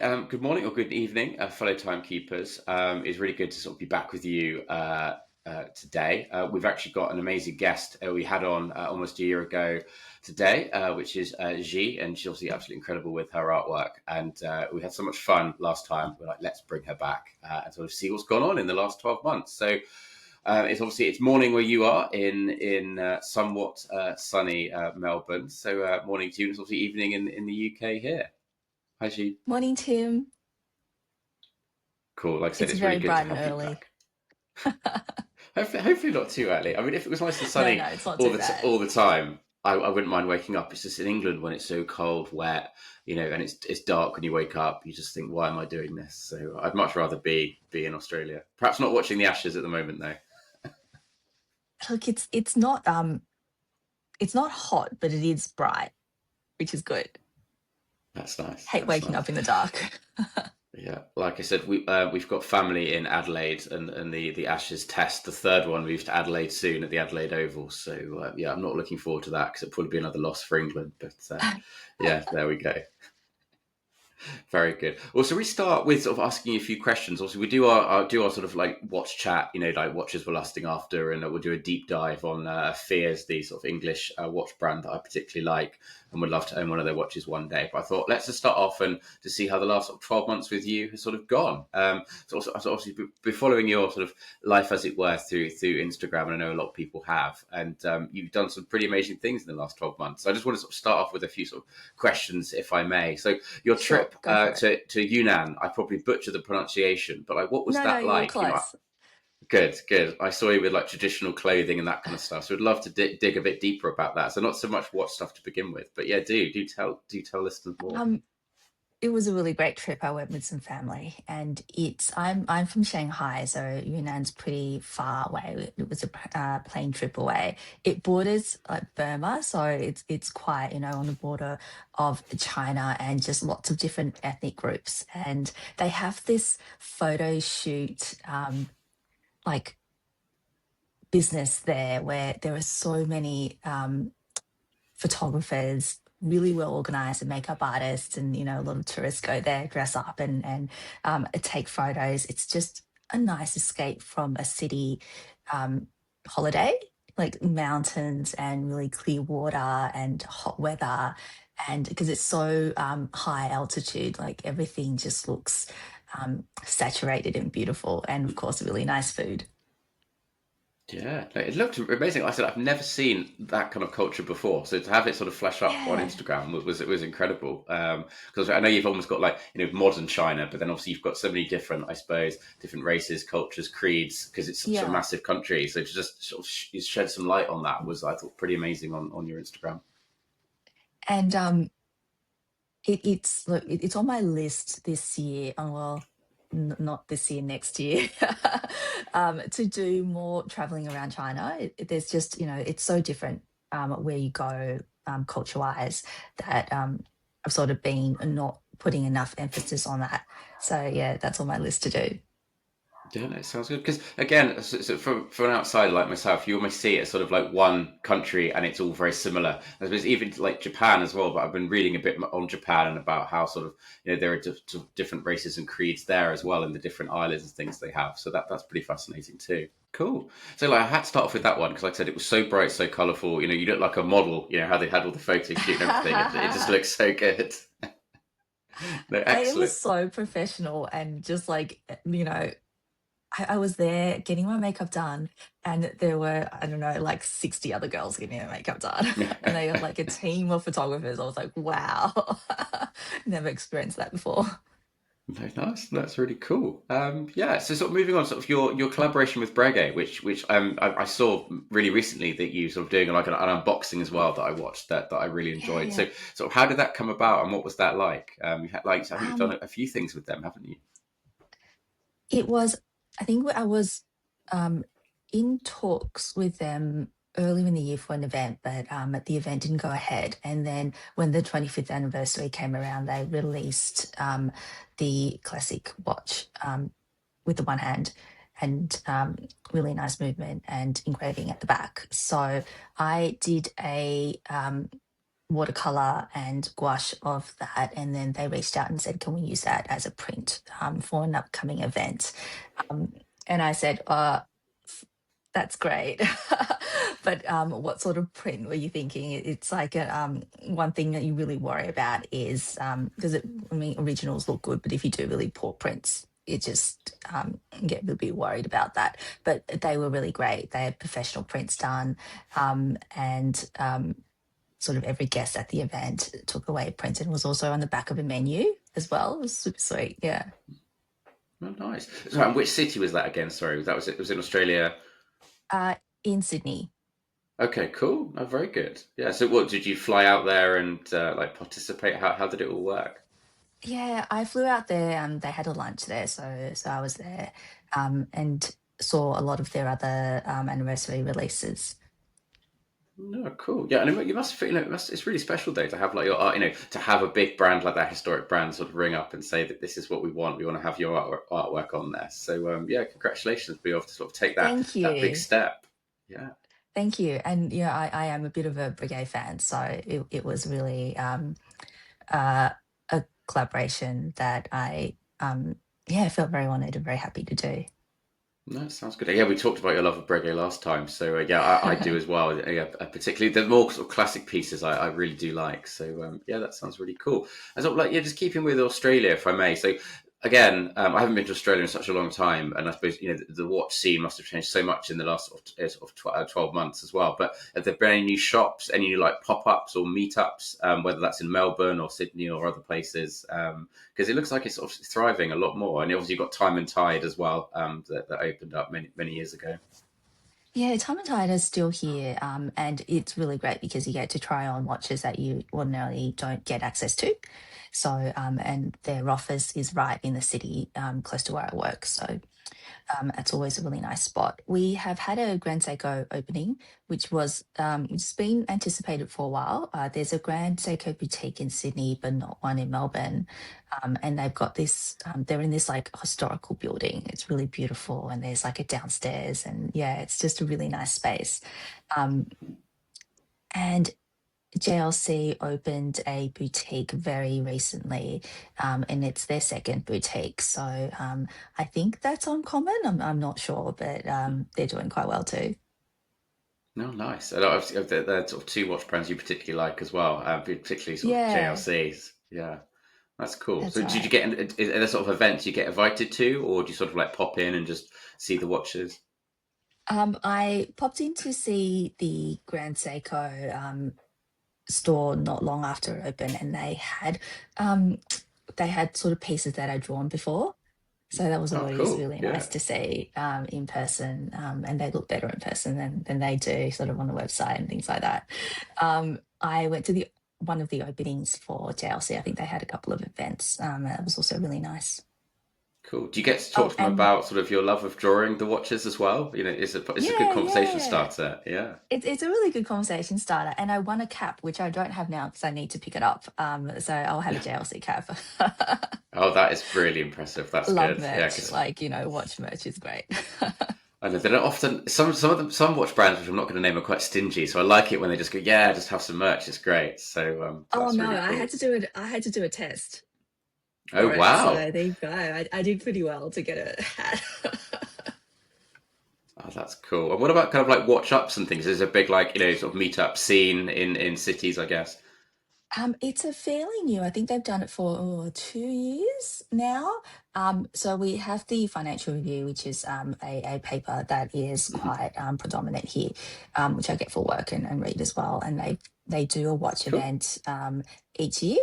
Good morning or good evening, fellow timekeepers. It's really good to sort of be back with you today. We've actually got an amazing guest we had on almost a year ago today, which is Xi, and she's obviously absolutely incredible with her artwork. And we had so much fun last time. We're like, let's bring her back and sort of see what's gone on in the last 12 months. So it's morning where you are in somewhat sunny Melbourne. So morning to you. It's obviously evening in the UK here. Hi, Xi. Morning, Tim. Cool. Like I said, It's it's really very good to bright and have you early. back. Hopefully not too early. I mean, if it was nice and No, sunny no, it's not too bad. all the time, I wouldn't mind waking up. It's just in England when it's so cold, wet, and it's dark when you wake up. You just think, why am I doing this? So I'd much rather be in Australia. Perhaps not watching the Ashes at the moment, though. Look, it's not hot, but it is bright, which is good. That's nice. Hate That's waking nice. up in the dark. Yeah, like I said, we've got family in Adelaide, and the Ashes test, the third one, moves to Adelaide soon at the Adelaide Oval. So yeah, I'm not looking forward to that because it'll probably be another loss for England. But yeah, there we go. Very good. Well, so we start with sort of asking you a few questions. Also, we do our sort of like watch chat, like watches we're lusting after, and we'll do a deep dive on Fears, the sort of English watch brand that I particularly like, and would love to own one of their watches one day. But I thought let's just start off and to see how the last sort of 12 months with you has sort of gone. So obviously be following your sort of life as it were through Instagram, and I know a lot of people have, and you've done some pretty amazing things in the last 12 months. So I just want to sort of start off with a few sort of questions, if I may. So your Sure, trip go for it. to Yunnan, I probably butchered the pronunciation, but like, what was No, that you were like? close. Good, good. I saw you with like traditional clothing and that kind of stuff. So I'd love to dig a bit deeper about that. So not so much watch stuff to begin with, but yeah, do tell listeners more. Um, it was a really great trip. I went with some family, and I'm from Shanghai, so Yunnan's pretty far away. It was a plane trip away. It borders like Burma, so it's quite on the border of China and just lots of different ethnic groups. And they have this photo shoot like business there where there are so many photographers, really well organized, and makeup artists, and a lot of tourists go there, dress up, and take photos. It's just a nice escape from a city holiday, like mountains and really clear water and hot weather. And because it's so high altitude, like everything just looks saturated and beautiful, and of course, really nice food. Yeah, no, it looked amazing. Like I said, I've never seen that kind of culture before. So to have it sort of flash up on Yeah, Instagram was incredible. Because I know you've almost got like modern China, but then obviously you've got so many different, I suppose, different races, cultures, creeds, because it's such a yeah. massive country. So to just sort of shed some light on that was, I thought, pretty amazing on your Instagram. And look, it's on my list this year. Oh, well, not this year, next year, to do more traveling around China. There's just it's so different where you go culture wise that I've sort of been not putting enough emphasis on that. So yeah, that's on my list to do. Yeah, no, it sounds good. Because again, so from an outsider like myself, you almost see it as sort of like one country, and it's all very similar. I suppose even like Japan as well. But I've been reading a bit on Japan and about how sort of there are different races and creeds there as well, in the different islands and things they have. So that's pretty fascinating too. Cool. So like I had to start off with that one because, like I said, it was so bright, so colourful. You look like a model. How they had all the photo shoot and everything. It just looks so good. No, It was excellent. so professional and just like I was there getting my makeup done, and there were, I don't know, like 60 other girls getting their makeup done. And they had like a team of photographers. I was like, wow, never experienced that before. No, nice. That's really cool. Yeah. So, sort of moving on, sort of your collaboration with Breguet, which I saw really recently that you sort of doing like an unboxing as well that I watched that I really Yeah, enjoyed. yeah. So, sort of how did that come about, and what was that like? You had like I think you've done Um, a few things with them, haven't you? it was, I think I was um, in talks with them early in the year for an event, but the event didn't go ahead. And then when the 25th anniversary came around, they released the classic watch with the one hand and really nice movement and engraving at the back. So I did a watercolor and gouache of that, and then they reached out and said, "Can we use that as a print for an upcoming event?" Um, and I said, "That's great, but what sort of print were you thinking?" It's like one thing that you really worry about is because I mean, originals look good, but if you do really poor prints, it just get a bit worried about that. But they were really great. They had professional prints done, and sort of every guest at the event took away a print and was also on the back of a menu as well. It was super sweet. Yeah. Oh, nice. So, and which city was that again? Sorry, that was it. Was in Australia. Uh, in Sydney. Okay, cool. Oh, very good. Yeah. So, what did you fly out there and like participate? How did it all work? Yeah, I flew out there. They had a lunch there, so I was there, and saw a lot of their other anniversary releases. No, cool. Yeah, and you must feel, it's really special though to have like your art, to have a big brand like that, historic brand, sort of ring up and say that this is what we want. We want to have your artwork on there. So, yeah, congratulations, be able to sort of take Thank that big you. step. Yeah. Thank you. And yeah, I am a bit of a Breguet fan, so it was really uh, a collaboration that I yeah, felt very honoured and very happy to do. No, sounds good. Yeah, we talked about your love of Breguet last time, so yeah, I do as well. Yeah, particularly the more sort of classic pieces, I really do like. So yeah, that sounds really cool. And so, like, yeah, just keeping with Australia, if I may. So again, I haven't been to Australia in such a long time, and I suppose the watch scene must have changed so much in the last 12 months as well. But have there been any new shops, any new like pop ups or meetups, whether that's in Melbourne or Sydney or other places? Because it looks like it's sort of thriving a lot more. And obviously, you've got Time and Tide as well, that opened up many years ago. Yeah, Time+Tide is still here, and it's really great because you get to try on watches that you ordinarily don't get access to. So, and their office is right in the city, close to where I work. So it's always a really nice spot. We have had a Grand Seiko opening, which has been anticipated for a while. There's a Grand Seiko boutique in Sydney, but not one in Melbourne. And they've got this. They're in this like historical building. It's really beautiful, and there's like a downstairs, and yeah, it's just a really nice space. Um, and JLC opened a boutique very recently, and it's their second boutique. So I think that's uncommon. I'm not sure, but they're doing quite well too. No, nice. And obviously, there sort of two watch brands you particularly like as well, particularly sort of Yeah, JLCs. Yeah, that's cool. that's So, did you right. get? Are there sort of events you get invited to, or do you sort of like pop in and just see the watches? I popped in to see the Grand Seiko store not long after it opened, and um, they had sort of pieces that I'd drawn before. So that was Oh, always cool. really nice Yeah. to see in person, and they look better in person than they do sort of on the website and things like that. I went to the one of the openings for JLC. I think they had a couple of events. That was also really nice. Cool. Do you get to talk Oh, to them and about sort of your love of drawing the watches as well? It's a good yeah, conversation yeah, starter. Yeah. it's a really good conversation starter. And I won a cap, which I don't have now because I need to pick it up. So I'll have a JLC cap. Oh, that is really impressive. That's Love good. Yeah, merch, because like watch merch is great. I know they don't often. Some of them, some watch brands, which I'm not going to name, are quite stingy. So I like it when they just go, "Yeah, just have some merch. It's great." So Oh that's no, really I had cool. to do it. I had to do a test Oh, for it. So wow. there you go. I did pretty well to get a hat. Oh, that's cool. And what about kind of like watch ups and things? There's a big like sort of meetup scene in cities, I guess. It's a fairly new. I think they've done it for 2 years now. So we have the financial review, which is a paper that is Mhm. quite predominant here, which I get for work and read as well. And they do a watch Cool. event each year.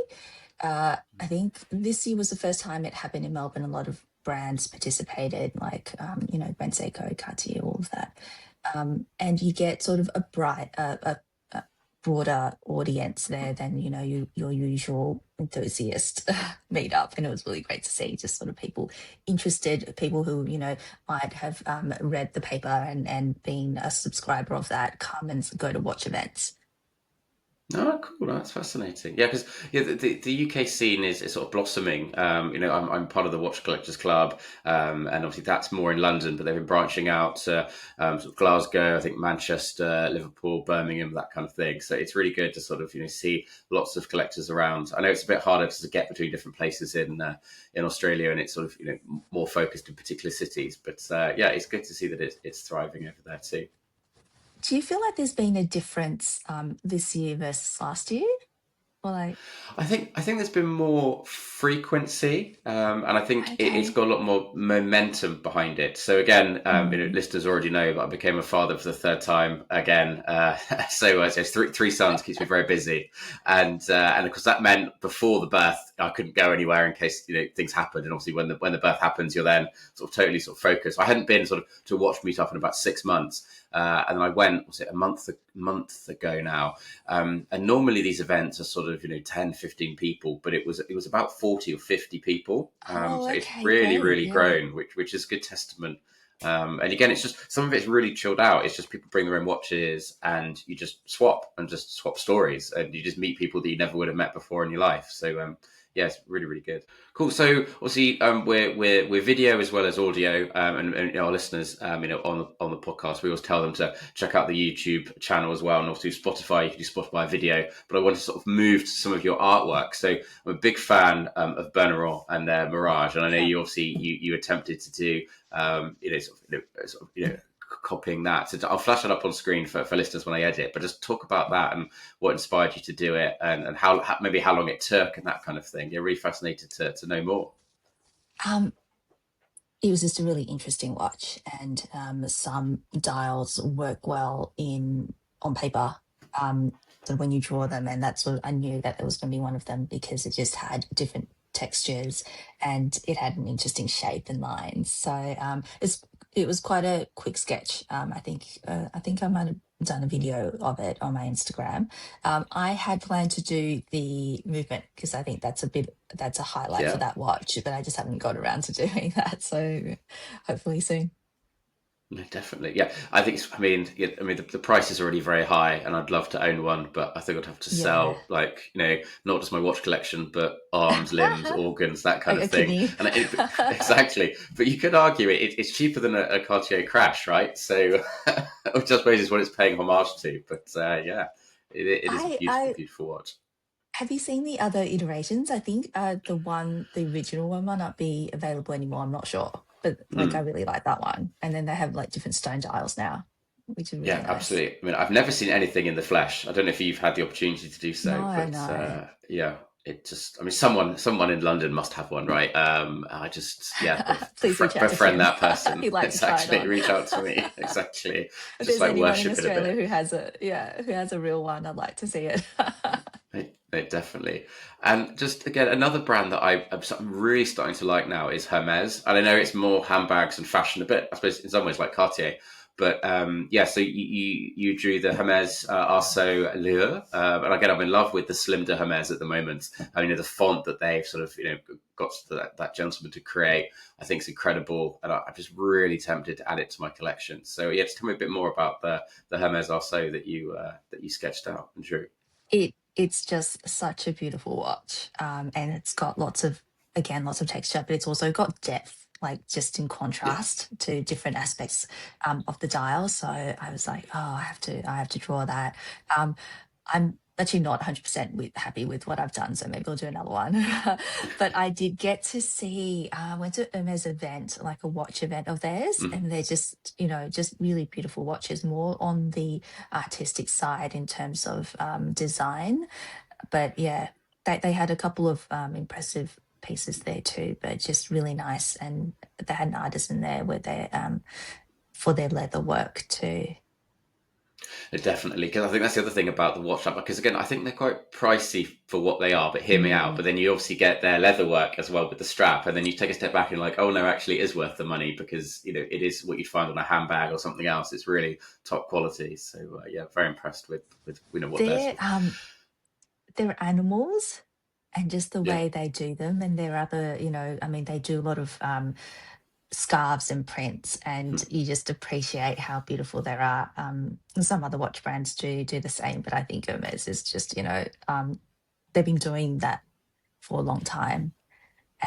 I think this year was the first time it happened in Melbourne. A lot of brands participated, like Grand Seiko, Cartier, all of that. And you get sort of a broader audience there than your usual enthusiast meetup, and it was really great to see just sort of people interested, people who might have read the paper and been a subscriber of that come and go to watch events. Oh, cool. That's fascinating. Yeah, because the UK scene is sort of blossoming. I'm part of the Watch Collectors Club, and obviously that's more in London, but they've been branching out to sort of Glasgow, I think Manchester, Liverpool, Birmingham, that kind of thing. So it's really good to sort of see lots of collectors around. I know it's a bit harder to get between different places in Australia, and it's sort of more focused in particular cities. But yeah, it's good to see that it's thriving over there too. Do you feel like there's been a difference this year versus last year? Or like, I think there's been more frequency, and I think it's okay. got a lot more momentum behind it. So again, Mm. listeners already know that I became a father for the third time again. So three sons keeps me very busy, and of course that meant before the birth I couldn't go anywhere in case things happened. And obviously when the birth happens, you're then sort of totally sort of focused. I hadn't been sort of to a watch meet up in about 6 months, and then I went, was it a month ago now. And normally these events are sort of 10, 15 people, but it was about 40 or 50 people. Oh, So it's okay, really great. really Yeah. grown, which is good testament. And again, it's just some of it's really chilled out. It's just people bring their own watches, and you just swap stories, and you just meet people that you never would have met before in your life. So yeah, it's really really good. Cool. So obviously, we're video as well as audio, and our listeners, on the podcast, we always tell them to check out the YouTube channel as well, and also Spotify. You can do Spotify video, but I want to sort of move to some of your artwork. So I'm a big fan of Berneron and their Mirage, and I know Yeah. you obviously you attempted to do copying that. So I'll flash it up on screen for listeners when I edit, but just talk about that and what inspired you to do it, and how maybe how long it took and that kind of thing. You're really fascinated to know more. Um, it was just a really interesting watch, and some dials work well in on paper. Um, so when you draw them, and that's what I knew that there was going to be one of them because it just had different textures and it had an interesting shape and lines. So it was quite a quick sketch. I think I might have done a video of it on my Instagram. I had planned to do the movement because I think that's a highlight for Yeah. that watch, but I just haven't got around to doing that. So hopefully soon. No, definitely. Yeah, I think. The price is already very high, and I'd love to own one, but I think I'd have to Yeah. sell, like, not just my watch collection, but arms, limbs, organs, that kind A of thing. kidney. And exactly. But you could argue it's cheaper than a Cartier crash, right? So, which I suppose is what it's paying homage to. But yeah, it is a beautiful, I beautiful watch. have you seen the other iterations? I think the original one might not be available anymore. I'm not sure, but like I Mm. really like that one. And then they have like different stone dials now, which is really Yeah, nice. absolutely. I mean, I've never seen anything in the flesh. I don't know if you've had the opportunity to do so, No, but no. yeah, it just. I mean, someone in London must have one, right? I just, yeah, Please reach out to befriend Tim. that person. He'd like to try it Exactly, on. reach out to me. Exactly, If just there's like anyone in worship it a Australia bit. who has who has a real one, I'd like to see it. Definitely. And just again, another brand that I'm really starting to like now is Hermes. And I know it's more handbags and fashion a bit, I suppose, in some ways like Cartier. But yeah, so you drew the Hermes Arceau Lure. And again, I'm in love with the Slim de Hermes at the moment. I mean, the font that they've sort of, got that gentleman to create, I think is incredible. And I'm just really tempted to add it to my collection. So yeah, just tell me a bit more about the Hermes Arceau that you sketched out and drew. It's just such a beautiful watch, and it's got lots of texture, but it's also got depth, like just in Yeah. contrast to different aspects of the dial. So I was like, oh, I have to draw that. Um, I'm actually not 100% happy with what I've done, so maybe I'll do another one. But I did get to see, I went to Hermes event, like a watch event of theirs, Mhm. and they're just really beautiful watches, more on the artistic side in terms of design. But yeah, they had a couple of impressive pieces there too, but just really nice. And they had an artisan there where they for their leather work too. Definitely, because I think that's the other thing about the watch app. Because again, I think they're quite pricey for what they are. But hear me out. Mm. But then you obviously get their leather work as well with the strap, and then you take a step back and like, oh no, actually, it is worth the money because it is what you'd find on a handbag or something else. It's really top quality. So yeah, very impressed with what they're They're sort of. they're animals, and just the Yeah. way they do them, and their other, I mean, they do a lot of scarves and prints, and Hmm. you just appreciate how beautiful they are. Some other watch brands do the same, but I think Hermes is just, they've been doing that for a long time,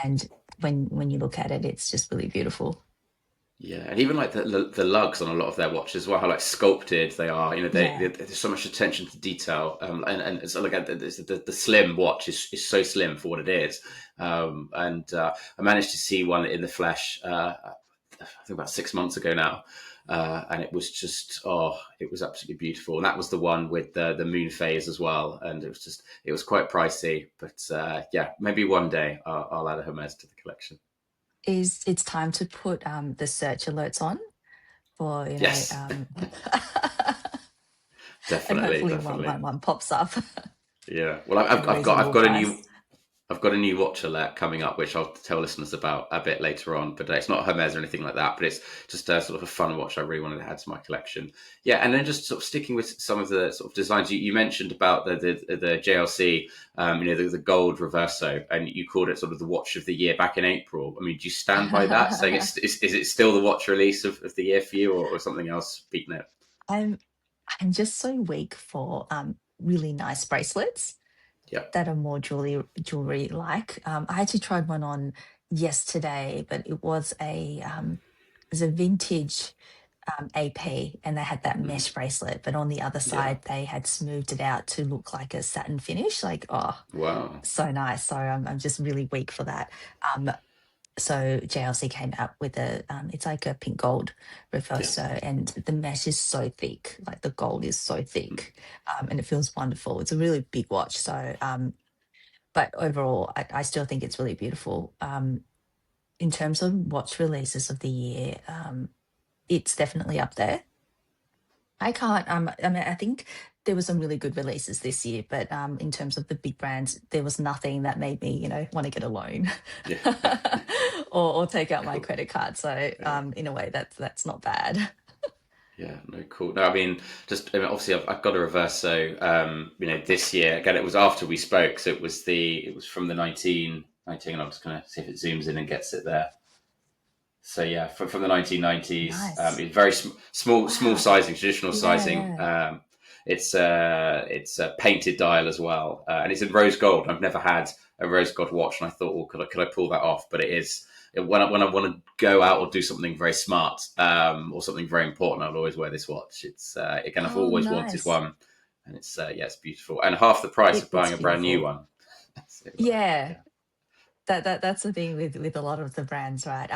and when you look at it, it's just really beautiful. Yeah, and even like the lugs on a lot of their watches as well, how like sculpted they are. Yeah, There's so much attention to detail. And it's like the slim watch is so slim for what it is. And I managed to see one in the flesh. I think about 6 months ago now. And it was just, it was absolutely beautiful. And that was the one with the moon phase as well. And it was quite pricey. But yeah, maybe one day I'll add a Hermes to the collection. is it's time to put the search alerts on for Yes, and definitely, hopefully one definitely. one one pops up Yeah. Well, at a reasonable price. I've got a new watch alert coming up, which I'll tell listeners about a bit later on. But it's not Hermes or anything like that. But it's just a sort of a fun watch I really wanted to add to my collection. Yeah, and then just sort of sticking with some of the sort of designs you mentioned about the JLC, the gold reverso, and you called it sort of the watch of the year back in April. I mean, do you stand by that? Saying is it still the watch release of the year for you, or something else beating it? I'm I'm just so weak for really nice bracelets Yeah. that are more jewelry like. I actually tried one on yesterday, but it was a vintage AP, and they had that Hmm. mesh bracelet, but on the other Yeah. side they had smoothed it out to look like a satin finish. Like, oh, Wow. so nice. So I'm just really weak for that. Um, so JLC came out with it's like a pink gold Yeah. reverso, and the mesh is so thick, like the gold is so Mhm. thick, and it feels wonderful. It's a really big watch. So, but overall, I still think it's really beautiful. In terms of watch releases of the year, it's definitely up there. I can't. I mean, I think there were some really good releases this year, but in terms of the big brands, there was nothing that made me, want to get a loan Yeah. or take out my Cool. credit card. So, Yeah. in a way, that's not bad. Yeah, no, cool. No, I mean, obviously, I've got a reverso. This year again, it was after we spoke, so it was from the 1919, and I'm just gonna see if it zooms in and gets it there. So yeah, from the 1990s, Nice. it's very small Wow. sizing, traditional Yeah, sizing. yeah. It's a painted dial as well, and it's in rose gold. I've never had a rose gold watch, and I thought, well, could I pull that off? But it is when I want to go out or do something very smart, or something very important, I'll always wear this watch. It's again, I've Oh, always wanted nice. one, and it's beautiful, and half the price It of looks buying a brand new beautiful. one. So, Yeah. yeah, That's the thing with a lot of the brands, right?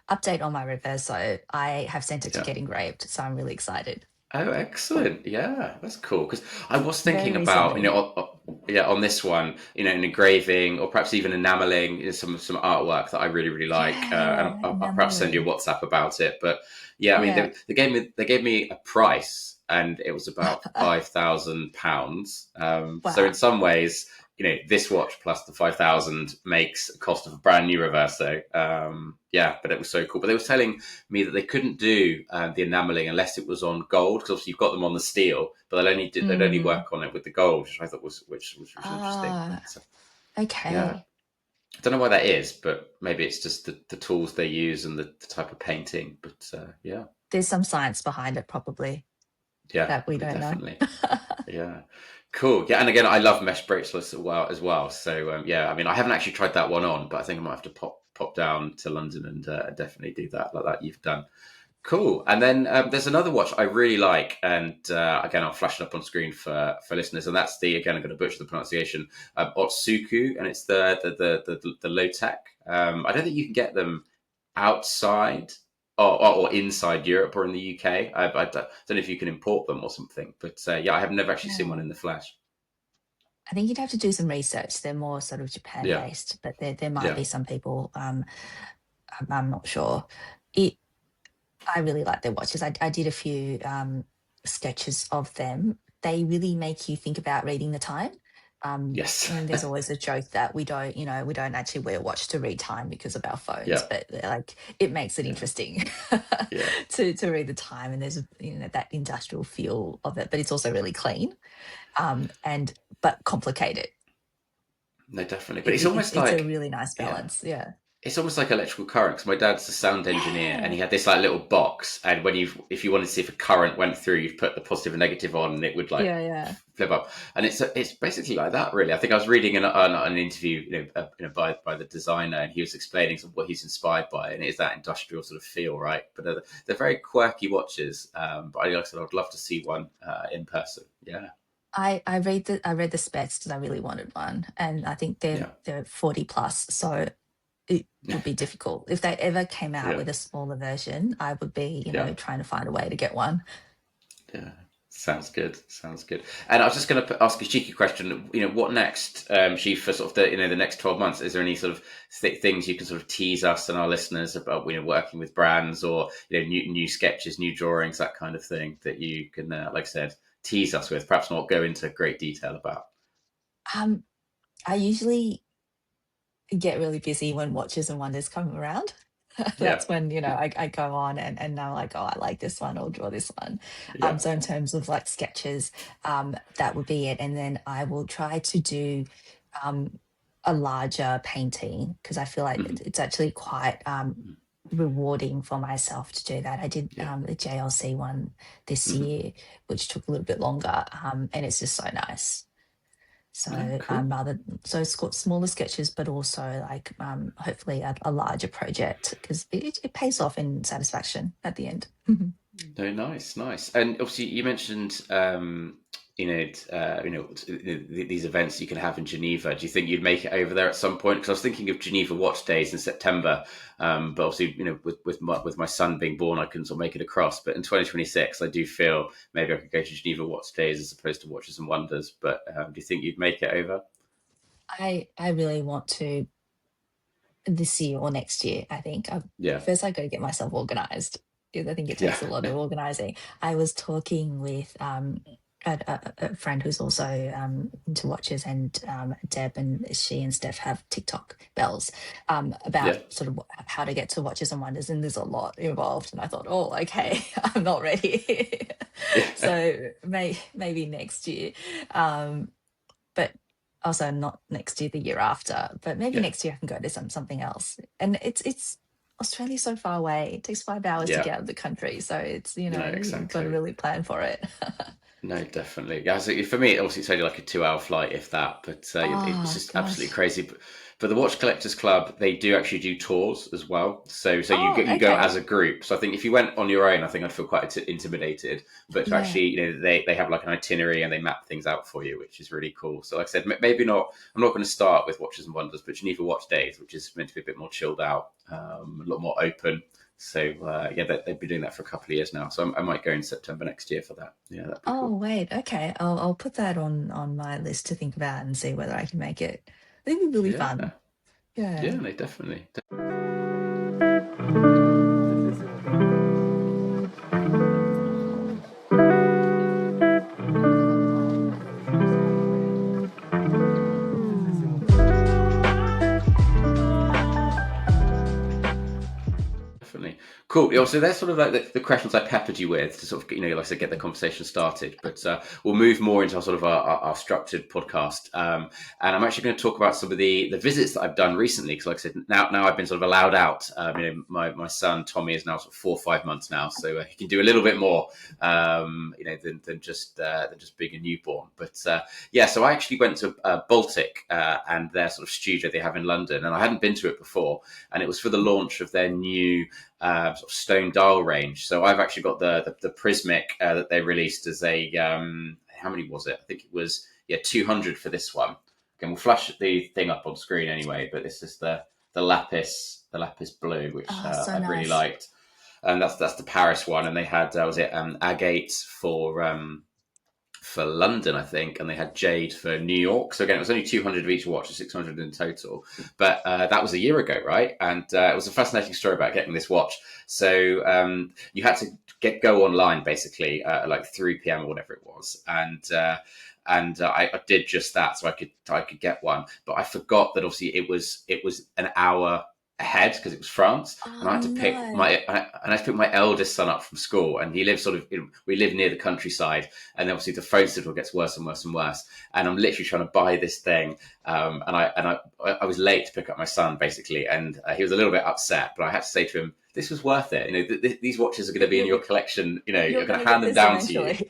Update on my reverso. I have sent it to yeah. get engraved, so I'm really excited. Oh, excellent! Yeah, that's cool. Because I was Very thinking about, recently. yeah, on this one, an engraving or perhaps even enameling, some artwork that I really really like, and Yeah, I'll perhaps send you a enameling. WhatsApp about it. But yeah, I mean, Yeah. they gave me a price, and it was about £5,000. So in Wow. some ways, this watch plus the 5,000 makes a cost of a brand new reverso. Yeah, but it was so cool. But they were telling me that they couldn't do the enameling unless it was on gold, because obviously you've got them on the steel, but they'd only Mm. work on it with the gold, which I thought was interesting. But Ah, yeah, okay. I don't know why that is, but maybe it's just the tools they use and the type of painting. But yeah, There's some science behind it, probably, yeah, that we no, don't know. definitely. Yeah, cool. Yeah, and again, I love mesh bracelets as well. So yeah, I mean, I haven't actually tried that one on, but I think I might have to pop down to London and definitely do that like that you've done. Cool. And then there's another watch I really like, and again, I'll flash it up on screen for listeners. And that's again, I'm going to butcher the pronunciation, Otsuku, and it's the low tech. I don't think you can get them outside or inside Europe or in the UK. I don't know if you can import them or something, but yeah, I have never actually seen one Yeah. in the flesh. I think you'd have to do some research. They're more sort of Yeah, Japan-based, but there might yeah, be some people, I'm not sure. It I really like their watches. I did a few sketches of them. They really make you think about reading the time. yes, There's always a joke that we don't actually wear a watch to read time because of our phones, yeah, but like it makes it yeah, interesting yeah. to read the time, and there's that industrial feel of it, but it's also really clean, and but complicated. No, definitely. But it's almost It's a like, really nice yeah. balance. Yeah. It's almost like electrical current, because my dad's a sound engineer, and Yeah, he had this like little box, and if you wanted to see if a current went through, you'd put the positive and negative on, and it would like yeah. flip up. And it's basically like that, really. I think I was reading an interview, by the designer, and he was explaining sort of what he's inspired by, and it is that industrial sort of feel, right? But they're very quirky watches. But like I said, I'd love to see one in person. Yeah, I read the specs because I really wanted one, and I think they're yeah, they're 40 plus, so it would be difficult. If they ever came out yeah, with a smaller version, I would be, yeah. trying to find a way to get one. Yeah, sounds good. Sounds good. And I was just going to ask a cheeky question. What next, She, for sort of the next 12 months? Is there any sort of things you can sort of tease us and our listeners about, working with brands, or new sketches, new drawings, that kind of thing that you can, like I said, tease us with? Perhaps not go into great detail about. Um, I usually get really busy when Watches and Wonders come around. Yeah, That's when, I go on and I'm like, oh, I like this one, I'll draw this one. yeah, So in terms of like sketches, that would be it. And then I will try to do um, a larger painting because I feel like hmm, it's actually quite rewarding for myself to do that. I did yeah. the JLC one this Hmm. year, which took a little bit longer, and it's just so nice. Oh, So cool. smaller sketches, but also like hopefully a larger project because it pays off in satisfaction at the end. No, nice, nice. And obviously, you mentioned, these events you can have in Geneva. Do you think you'd make it over there at some point? Because I was thinking of Geneva Watch Days in September, but obviously, with my son being born, I couldn't sort of make it across. But in 2026, I do feel maybe I could go to Geneva Watch Days as opposed to Watches and Wonders. But do you think you'd make it over? I really want to this year or next year. I think Yeah, first I got to get myself organized because I think it yeah, takes a lot of organizing. I was talking with a friend who's also into watches, and Deb, and she and Steph have TikTok bells about yeah, sort of how to get to Watches and Wonders, and there's a lot involved. And I thought, oh, okay, I'm not ready. yeah, So maybe next year. But also not next year, the year after. But maybe yeah, next year I can go to something else. And it's Australia's so far away. It takes 5 hours to yeah. get out of the country. So it's, No, you've got to exactly. really plan for it. No, definitely. Yeah, so for me, obviously, it's only like a 2 hour flight, if that. But it's Oh just absolutely gosh. crazy. But for the Watch Collectors Club, they do actually do tours as well. So Oh, you go as okay. a group. So I think if you went on your own, I think I'd feel quite intimidated. But to Yeah. actually, they have like an itinerary and they map things out for you, which is really cool. So like I said, maybe not. I'm not going to start with Watches and Wonders, but Geneva Watch Days, which is meant to be a bit more chilled out, a lot more open. So yeah, they've been doing that for a couple of years now. So I might go in September next year for that. Yeah, that'd be Oh cool. wait, okay. I'll put that on my list to think about and see whether I can make it. I think it'd be really Yeah, fun. yeah, Yeah. no, definitely. Definitely. Cool. Yeah, so that's sort of like the questions I peppered you with to sort of, like I said, get the conversation started. But we'll move more into our sort of our structured podcast. And I'm actually going to talk about some of the visits that I've done recently. Because like I said, now I've been sort of allowed out. My son, Tommy, is now sort of 4 or 5 months now. So he can do a little bit more, than just being a newborn. But yeah, so I actually went to Baltic and their sort of studio they have in London. And I hadn't been to it before. And it was for the launch of their new sort of stone dial range. So I've actually got the prismic that they released as a how many was it? I think it was 200 for this one. Again, we'll flash the thing up on screen anyway. But this is the lapis blue, which Oh, so I've really nice. liked. And that's the Paris one. And they had was it agate for London, I think, and they had Jade for New York. So again, it was only 200 of each watch, so 600 in total. But that was a year ago, right? And it was a fascinating story about getting this watch. So you had to go online basically at like 3 p.m. or whatever it was, and I did just that, so I could get one. But I forgot that obviously it was an hour ahead because it was France, and Oh I had to pick no. my eldest son up from school, and he lives we live near the countryside, and obviously the phone signal gets worse and worse and worse, and I'm literally trying to buy this thing, I was late to pick up my son basically, and he was a little bit upset, but I had to say to him, this was worth it. These watches are going to be in your collection. You're You're going gonna to get hand them this down to you. eventually.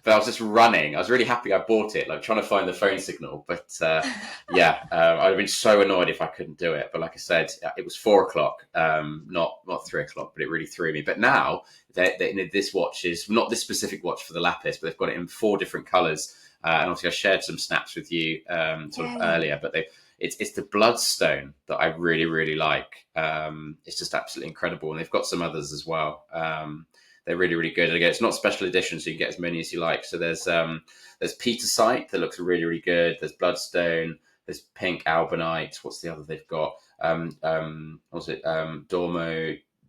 But I was just running. I was really happy I bought it, like trying to find the phone signal. But I'd have been so annoyed if I couldn't do it. But like I said, it was 4 o'clock, not 3 o'clock, but it really threw me. But now this watch is not this specific watch for the lapis, but they've got it in 4 different colours. And obviously, I shared some snaps with you sort of Yeah. earlier, but it's the bloodstone that I really really like. It's just absolutely incredible, and they've got some others as well. They're really, really good. And again, it's not special edition, so you can get as many as you like. So there's Petersite that looks really, really good. There's Bloodstone. There's Pink Albonite. What's the other they've got? What's it?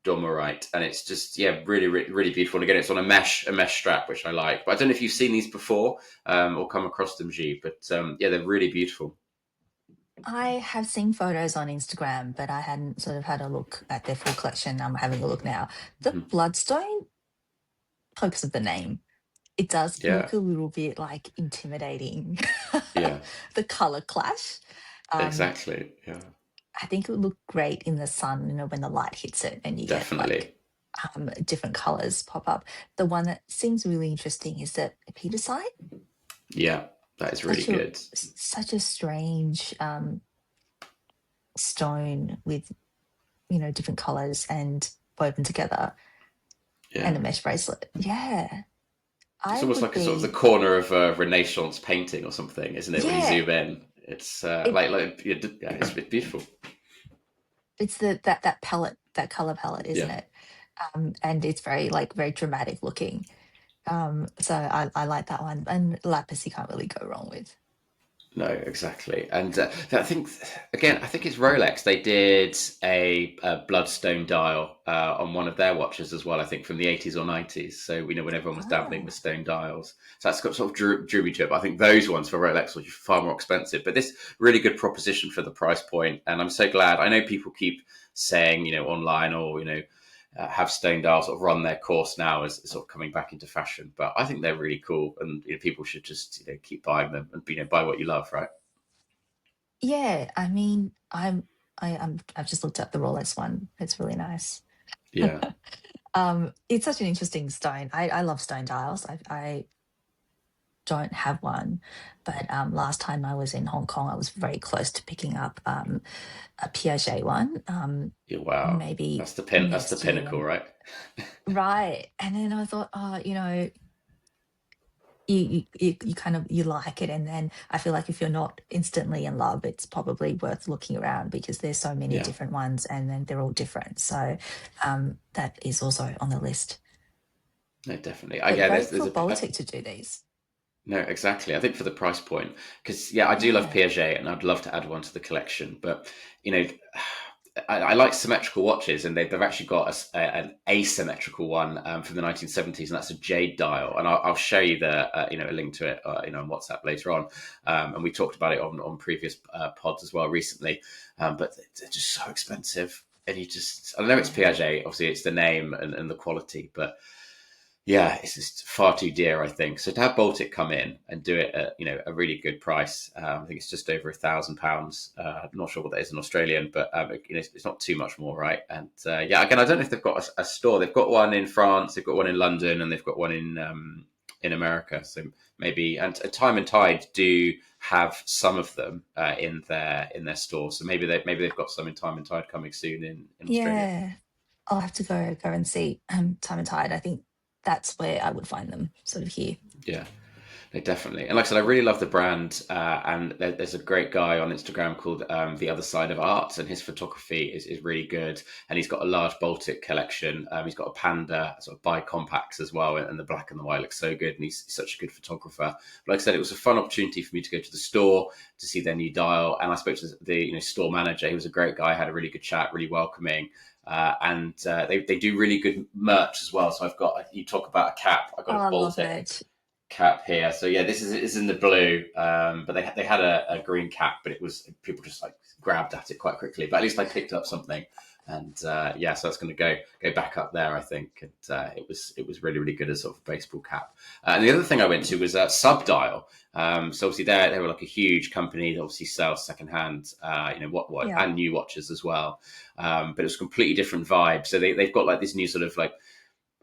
Dormorite, and it's just really, really, really beautiful. And again, it's on a mesh strap, which I like. But I don't know if you've seen these before or come across them, G. But they're really beautiful. I have seen photos on Instagram, but I hadn't sort of had a look at their full collection. I'm having a look now. The Mhm. Bloodstone, because of the name, it does Yeah, look a little bit like intimidating. yeah, The color clash. Um, exactly. Yeah, I think it would look great in the sun, when the light hits it and you get like definitely. different colors pop up. The one that seems really interesting is that Petersite. Yeah, that is really good. Such a strange stone with different colors and woven together, Yeah. and a mesh bracelet. Yeah, It's I almost would like a sort of the be. corner of a Renaissance painting or something, isn't it? When you Yeah, zoom in, it's it it's beautiful. it's that palette, that color palette, isn't Yeah. it? And it's very dramatic looking. So I like that one, and lapis you can't really go wrong with. No, exactly. And I think, again, I think it's Rolex. They did a bloodstone dial on one of their watches as well, I think from the 80s or 90s. So, when everyone was dabbling Ah, with stone dials. So that's got sort of drew me to it. But I think those ones for Rolex were far more expensive. But this really good proposition for the price point. And I'm so glad. I know people keep saying, online or, have stone dials sort of run their course now as sort of coming back into fashion. But I think they're really cool, and people should just keep buying them and buy what you love, right? yeah. I mean, I've just looked up the Rolex one. It's really nice. Yeah, It's such an interesting stone. I love stone dials. I don't have one, but last time I was in Hong Kong, I was very close to picking up a Piaget one. yeah. Wow, Maybe that's the next year, pinnacle, right? right? And then I thought, oh, you kind of you like it, and then I feel like if you're not instantly in love, it's probably worth looking around because there's so many Yeah, different ones, and then they're all different. So that is also on the list. no, definitely. But Yeah, great there's for Baltic to do these. no, exactly. I think for the price point, because I do love Yeah. Piaget, and I'd love to add one to the collection. But you know, I like symmetrical watches, and they've actually got an asymmetrical one from the 1970s, and that's a jade dial. And I'll show you a link to it, on WhatsApp later on. And we talked about it on previous pods as well recently. But they're just so expensive, and I know it's Yeah. Piaget, obviously it's the name and the quality, but yeah, it's just far too dear, I think. So to have Baltic come in and do it at a really good price, I think it's just over £1,000. I'm not sure what that is in Australian, but it's not too much more, right? And again, I don't know if they've got a store. They've got one in France, they've got one in London, and they've got one in America. So maybe and Time and Tide do have some of them in their store. So maybe they've got some in Time and Tide coming soon in Australia. Yeah. I'll have to go and see Time and Tide. I think that's where I would find them, sort of here. Yeah. No, definitely. And like I said, I really love the brand. And there's a great guy on Instagram called The Other Side of Art, and his photography is really good. And he's got a large Baltic collection. He's got a Panda sort of bi-compacts as well, and the black and the white looks so good. And he's such a good photographer. But like I said, it was a fun opportunity for me to go to the store to see their new dial. And I spoke to the store manager. He was a great guy, had a really good chat, really welcoming. And they do really good merch as well. So you talk about a cap, I Oh, got a I love Baltic. merch. cap here. So yeah, this is in the blue, but they had a green cap, but it was people just like grabbed at it quite quickly. But at least I picked up something, and yeah, so that's going to go back up there, I think. And it was really good as sort of a baseball cap. And the other thing I went to was Sub Dial. So obviously they were like a huge company that obviously sells secondhand, what Yeah. and new watches as well. But it was a completely different vibe. So they've got like this new sort of like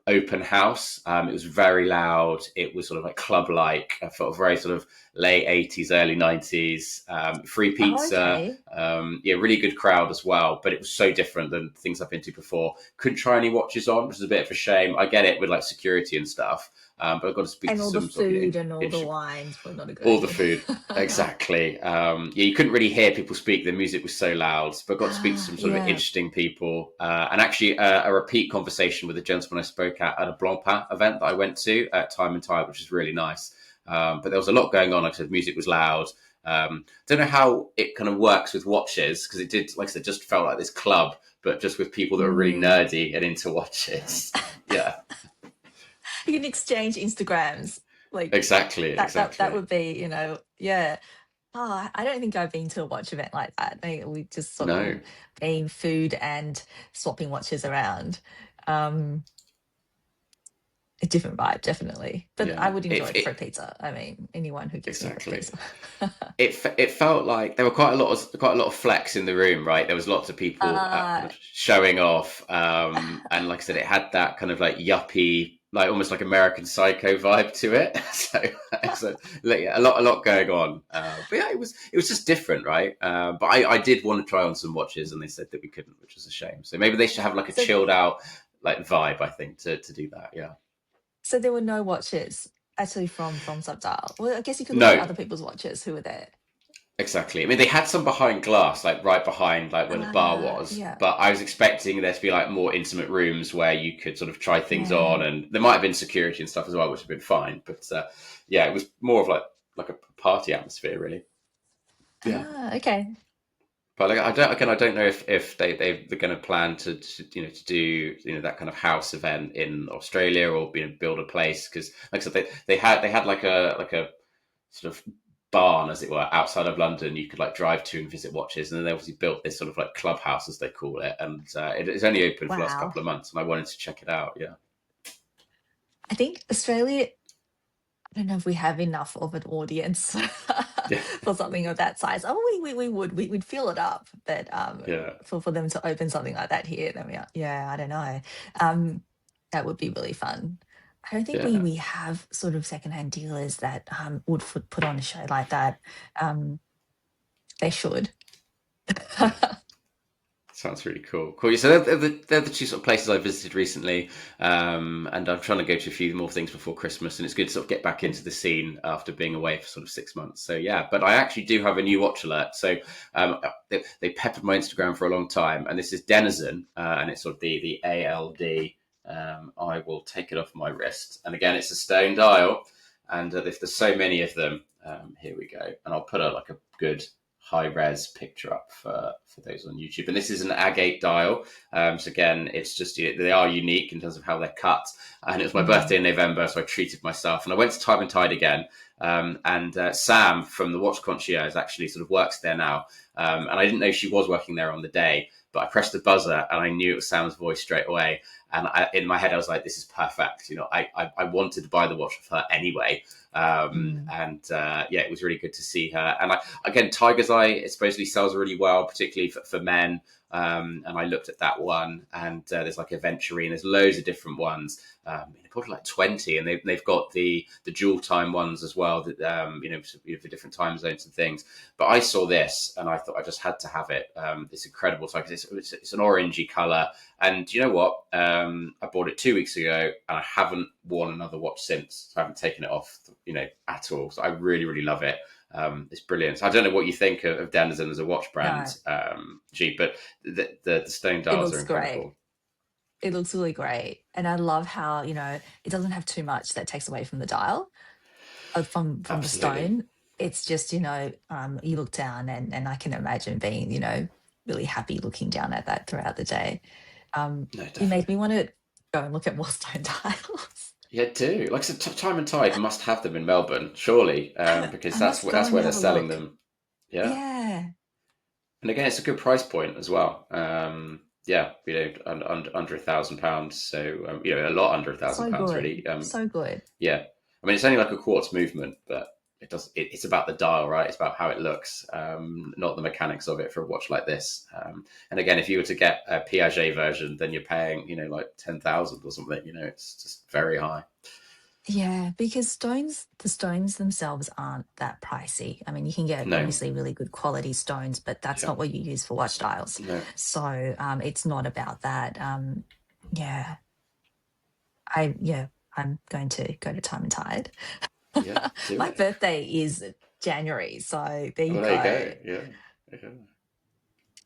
open house. It was very loud. It was sort of like club like. I felt very sort of late 80s, early 90s. Free Oh, pizza. okay. Yeah, really good crowd as well. But it was so different than things I've been to before. Couldn't try any watches on, which is a bit of a shame. I get it with like security and stuff. But I've got to speak And to all the some sort of food and all the wines were not a good all the idea. food. Exactly. Yeah, you couldn't really hear people speak. The music was so loud, but got to speak to some sort of Yeah. interesting people. And actually, a repeat conversation with a gentleman I spoke at a Blancpain event that I went to at Time+Tide, which was really nice. But there was a lot going on. Like I said, music was loud. Don't know how it kind of works with watches because it did, like I said, just felt like this club, but just with people that are really Mm. nerdy and into watches. Yeah, You can exchange Instagrams. Like that exactly. would be, yeah. Oh, I don't think I've been to a watch event like that. We just sort No, of been food and swapping watches around. Um, a different vibe, definitely. But I yeah. would enjoy It, a free it pizza. I mean, anyone who gives me free exactly. pizza. It felt like there were quite a lot of flex in the room, right? There was lots of people kind uh, of showing off, and like I said, it had that kind of like yuppie, like almost like American Psycho vibe to it. So like, yeah, a lot going on. But yeah, it was just different, right? But I did want to try on some watches, and they said that we couldn't, which was a shame. So maybe they should have like a so, chilled out like vibe, I think, to do that. Yeah. so there were no watches actually from Subdial. Well, I guess you could look at No, other people's watches who were there. exactly. I mean, they had some behind glass, like right behind, like where the bar was. Yeah, But I was expecting there to be like more intimate rooms where you could sort of try things yeah. on, and there might have been security and stuff as well, which would have been fine. But yeah, it was more of like a party atmosphere, really. Yeah. Okay. But like, I don't know if they're going to plan to do that kind of house event in Australia or build a place because like I said they had like a sort of barn, as it were, outside of London. You could like drive to and visit watches, and then they obviously built this sort of like clubhouse, as they call it, and it's only open for the last Wow. couple of months, and I wanted to check it out. Yeah, I think Australia, I don't know if we have enough of an audience yeah, for something of that size. Oh, we would. We'd fill it up. But yeah, for them to open something like that here, then yeah, I don't know. Um, that would be really fun. I don't think yeah, we have sort of secondhand dealers that would put on a show like that. Um, they should. yeah. Sounds really cool. Cool. So they're the two sort of places I visited recently, and I'm trying to go to a few more things before Christmas. And it's good to sort of get back into the scene after being away for sort of 6 months. So yeah, but I actually do have a new watch alert. So they peppered my Instagram for a long time, and this is Dennison, and it's sort of the ALD. I will take it off my wrist, and again, it's a stone dial, and if there's so many of them, here we go, and I'll put like a good high res picture up for those on YouTube. And this is an agate dial. So again, it's just they are unique in terms of how they're cut. And it was my birthday Mm. in November, so I treated myself. And I went to Time+Tide again. And Sam from the Watch Concierge actually sort of works there now. And I didn't know she was working there on the day, but I pressed the buzzer and I knew it was Sam's voice straight away. And in my head, I was like, this is perfect. I wanted to buy the watch for her anyway. Mm. Yeah, it was really good to see her. And again, Tiger's Eye, it supposedly sells really well, particularly for men. And I looked at that one, and there's like a Venturine. There's loads of different ones. Probably like 20, and they've got the dual time ones as well. That for different time zones and things. But I saw this, and I thought I just had to have it. It's incredible. So it's an orangey color, and you know what? I bought it 2 weeks ago, and I haven't worn another watch since. So I haven't taken it off, at all. So I really, really love it. It's brilliant. So I don't know what you think of Dennison as a watch brand, No, G, but the stone it dials are looks great. incredible. It looks really great. And I love how, it doesn't have too much that takes away from the dial, from the Absolutely. stone. It's just, you look down and I can imagine being, really happy looking down at that throughout the day. No, You made definitely. me want to go and look at more stone dials. Yeah, do. Like I said, Time and Tide must have them in Melbourne, surely, because I must go that's and where they're have a selling look. them. Yeah, Yeah, and again, it's a good price point as well. Yeah, under £1,000, so a lot under a thousand so pounds, good, really. so good. Yeah, I mean, it's only like a quartz movement, but it's about the dial, right? It's about how it looks, not the mechanics of it for a watch like this. And again, if you were to get a Piaget version, then you're paying, like 10,000 or something. It's just very high. Yeah, because the stones themselves aren't that pricey. I mean, you can get No, obviously really good quality stones, but that's yeah, not what you use for watch dials. no, So it's not about that. Yeah, yeah, I'm going to go to Time and Tide. yeah, do My it. birthday is January, so there you Well, there you go. go. Yeah, yeah.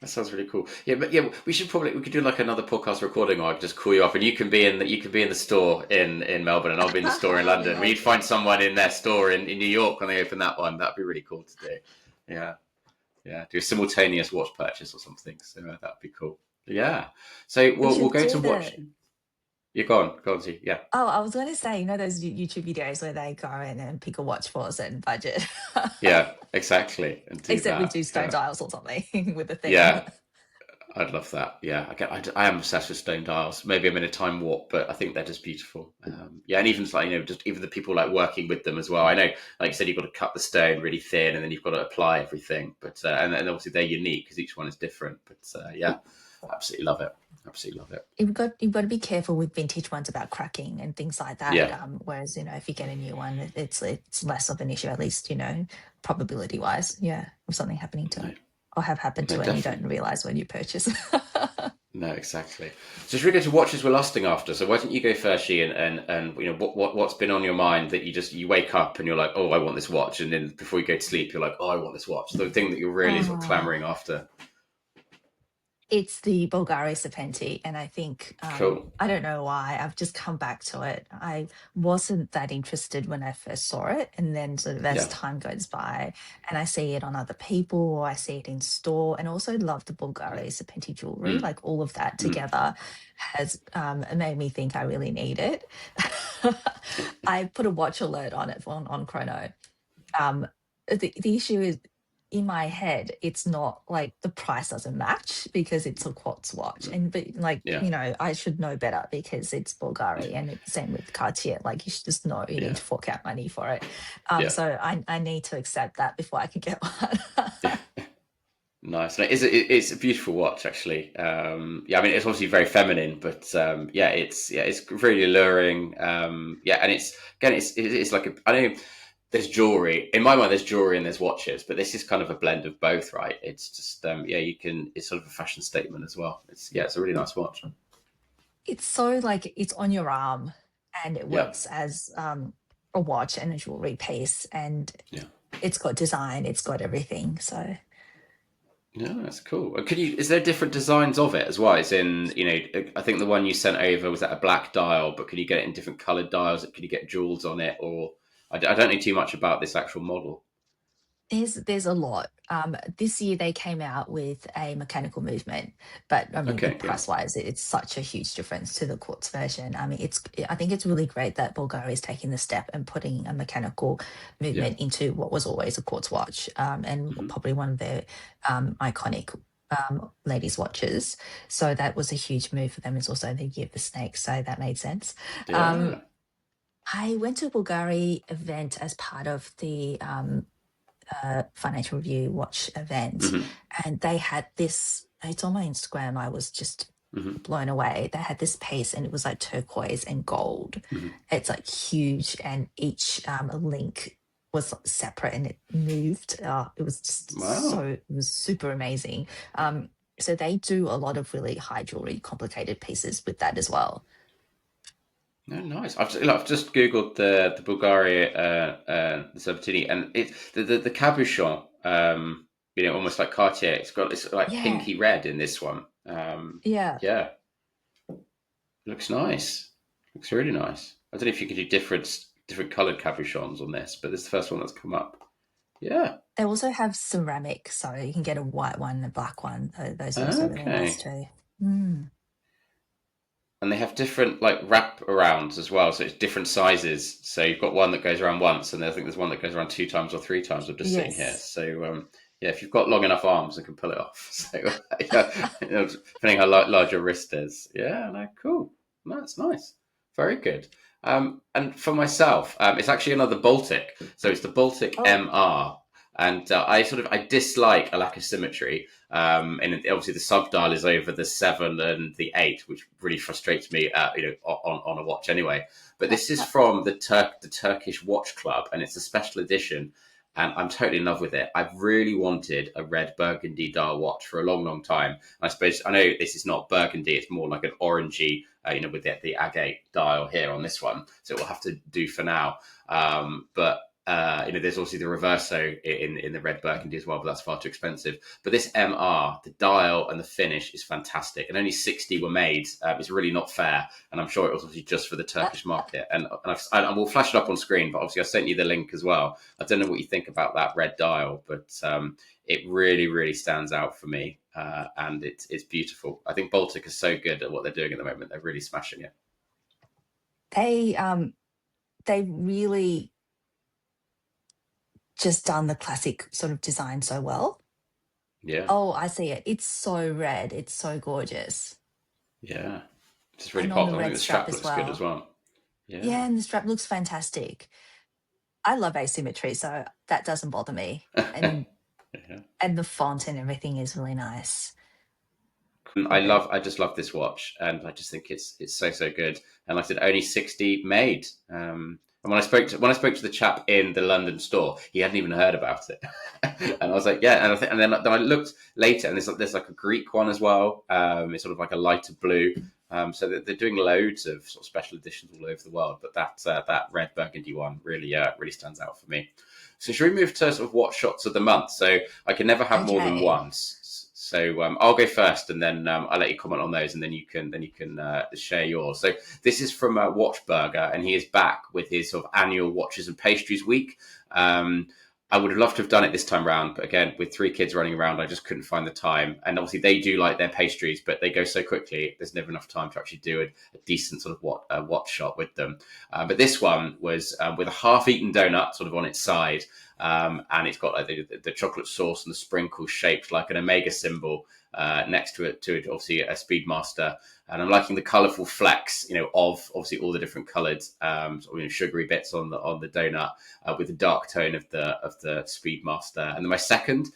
That sounds really cool. Yeah, but yeah, we could do like another podcast recording, or I could just call you up, and you could be in the store in Melbourne, and I'll be in the store in London. We'd find someone in their store in New York when they open that one. That'd be really cool to do. Yeah, yeah, do a simultaneous watch purchase or something. So that'd be cool. Yeah. So We we'll should go to do watch. the. You're gone, Z. Yeah, Oh, I was going to say, those YouTube videos where they go in and pick a watch for a certain budget. yeah, exactly, and do Except we that. do stone Yeah, dials or something with a theme. yeah. I'd love that. Yeah, I am obsessed with stone dials. Maybe I'm in a time warp, but I think they're just beautiful. Yeah, and even like just even the people like working with them as well. I know, like you said, you've got to cut the stone really thin, and then you've got to apply everything. But and obviously they're unique because each one is different. But yeah, absolutely love it. Absolutely love it. You've got to be careful with vintage ones about cracking and things like that. Yeah. Whereas if you get a new one, it's less of an issue, at least probability wise. Yeah, of something happening to No, it or have happened no, to it, and you don't definitely. realize when you purchase. No, exactly. So should we go to watches we're lusting after? So why don't you go first, She, and what's been on your mind that you wake up and you're like, oh, I want this watch, and then before you go to sleep, you're like, oh, I want this watch. The thing that you're really sort of clamoring Oh, after. it's the Bulgari Serpenti, and I think Cool. I don't know why I've just come back to it. I wasn't that interested when I first saw it, and then sort of as Yeah. time goes by, and I see it on other people, or I see it in store, and also love the Bulgari Serpenti jewelry. Mm, Like all of that mm. together has made me think I really need it. I put a watch alert on it on Chrono. um the issue is, in my head, it's not like the price doesn't match because it's a quartz watch, and but like Yeah. I should know better because it's Bulgari, and it's same with Cartier. Like you should just know you need Yeah. to fork out money for it. Yeah. So I need to accept that before I can get one. Yeah. Nice. And it's a beautiful watch, actually. Yeah, I mean, it's obviously very feminine, but yeah, it's really alluring. Yeah, and it's like I know there's jewelry in my mind. There's jewelry and there's watches, but this is kind of a blend of both, right? It's just yeah, it's sort of a fashion statement as well. It's a really nice watch. It's so like it's on your arm, and it Yeah, works as a watch and a jewelry piece, and yeah. it's got design, it's got everything. So Yeah, that's cool. Is there different designs of it as well? It's in, I think the one you sent over was at a black dial, but could you get it in different colored dials? Could you get jewels on it? Or I don't know too much about this actual model. there's a lot. This year they came out with a mechanical movement, but I mean, Okay, yeah, price wise, it's such a huge difference to the quartz version. I mean, I think it's really great that Bulgari is taking the step and putting a mechanical yeah, movement into what was always a quartz watch, and hmm probably one of their iconic ladies' watches. So that was a huge move for them. It's also the year of the snake, so that made sense. Um, yeah, I went to a Bulgari event as part of the Financial Review Watch event, hmm and they had this. It's on my Instagram. I was just hmm blown away. They had this piece, and it was like turquoise and gold. hmm It's like huge, and each link was separate, and it moved. It was just so. Wow. It was super amazing. So they do a lot of really high jewelry, complicated pieces with that as well. No, nice. I've just googled the Bulgari the Sabatini, and it's the cabochon. Almost like Cartier. It's got this like Yeah, pinky red in this one. yeah. Yeah, looks nice. Looks really nice. I don't know if you could do different coloured cabochons on this, but this is the first one that's come up. Yeah. They also have ceramic, so you can get a white one and a black one. Those are also really nice Okay. too. Mm. And they have different like wrap arounds as well, so it's different sizes. So you've got one that goes around once, and I think there's one that goes around 2 times or 3 times. I'm just seeing here. Yes. So yeah, if you've got long enough arms, I can pull it off. So yeah, depending how large your wrist is. Yeah, no, cool. No, that's nice. Very good. And for myself, it's actually another Baltic. So it's the Baltic Oh, MR, and I dislike a lack of symmetry. And obviously the sub dial is over the 7 and the 8, which really frustrates me, on a watch anyway. But this is from the Turkish Watch Club, and it's a special edition. And I'm totally in love with it. I've really wanted a red burgundy dial watch for a long, long time. And I suppose I know this is not burgundy; it's more like an orangey, with the agate dial here on this one. So it will have to do for now. But there's obviously the Reverso in the red burgundy as well, but that's far too expensive. But this MR, the dial and the finish is fantastic, and only 60 were made. It's really not fair, and I'm sure it was obviously just for the Turkish market. And we'll flash it up on screen, but obviously I sent you the link as well. I don't know what you think about that red dial, but it really, really stands out for me, and it's beautiful. I think Baltic is so good at what they're doing at the moment; they're really smashing it. they really just done the classic sort of design so well. Yeah, Oh, I see it. It's so red. It's so gorgeous. yeah, it's really And on the popular. I think red the strap strap as looks good as well. well. Yeah. Yeah, and the strap looks fantastic. I love asymmetry, so that doesn't bother me. And Yeah. and the font and everything is really nice. I Very I just love this watch, and I just think it's so good. And like I said, only 60 made. And when I spoke to the chap in the London store, he hadn't even heard about it, and I was like, yeah. And then I looked later, and there's like a Greek one as well. It's sort of like a lighter blue. So they're doing loads of sort of special editions all over the world, but that red burgundy one really stands out for me. So should we move to sort of what shots of the month? So I can never have more than okay. one. So I'll go first, and then I'll let you comment on those, and then you can share yours. So this is from Watchburger, and he is back with his sort of annual watches and pastries week. Um, I would have loved to have done it this time round, but again, with 3 kids running around, I just couldn't find the time. And obviously, they do like their pastries, but they go so quickly. There's never enough time to actually do a decent sort of watch shot with them. But this one was with a half-eaten donut sort of on its side, and it's got like the chocolate sauce and the sprinkles shaped like an omega symbol next to it. Obviously a Speedmaster, and I'm liking the colourful flecks, of obviously all the different coloured, sugary bits on the donut, with the dark tone of the Speedmaster. And then my second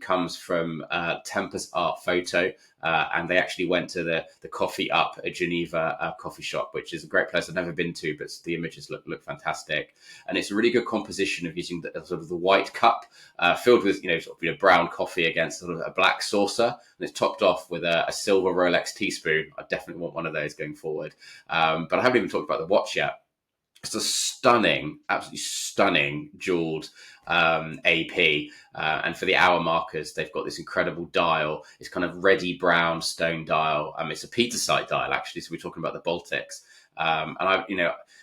comes from Tempest Art Photo. And they actually went to the Coffee Up at Geneva coffee shop, which is a great place I've never been to, but the images look fantastic. And it's a really good composition of using sort of the white cup filled with brown coffee against sort of a black saucer, and it's topped off with a silver Rolex teaspoon. I definitely want one of those going forward. But I haven't even talked about the watch yet. It's a stunning, absolutely stunning jeweled AP. And for the hour markers, they've got this incredible dial. It's kind of reddy brown stone dial. It's a Petersite dial, actually. So we're talking about the Baltics. And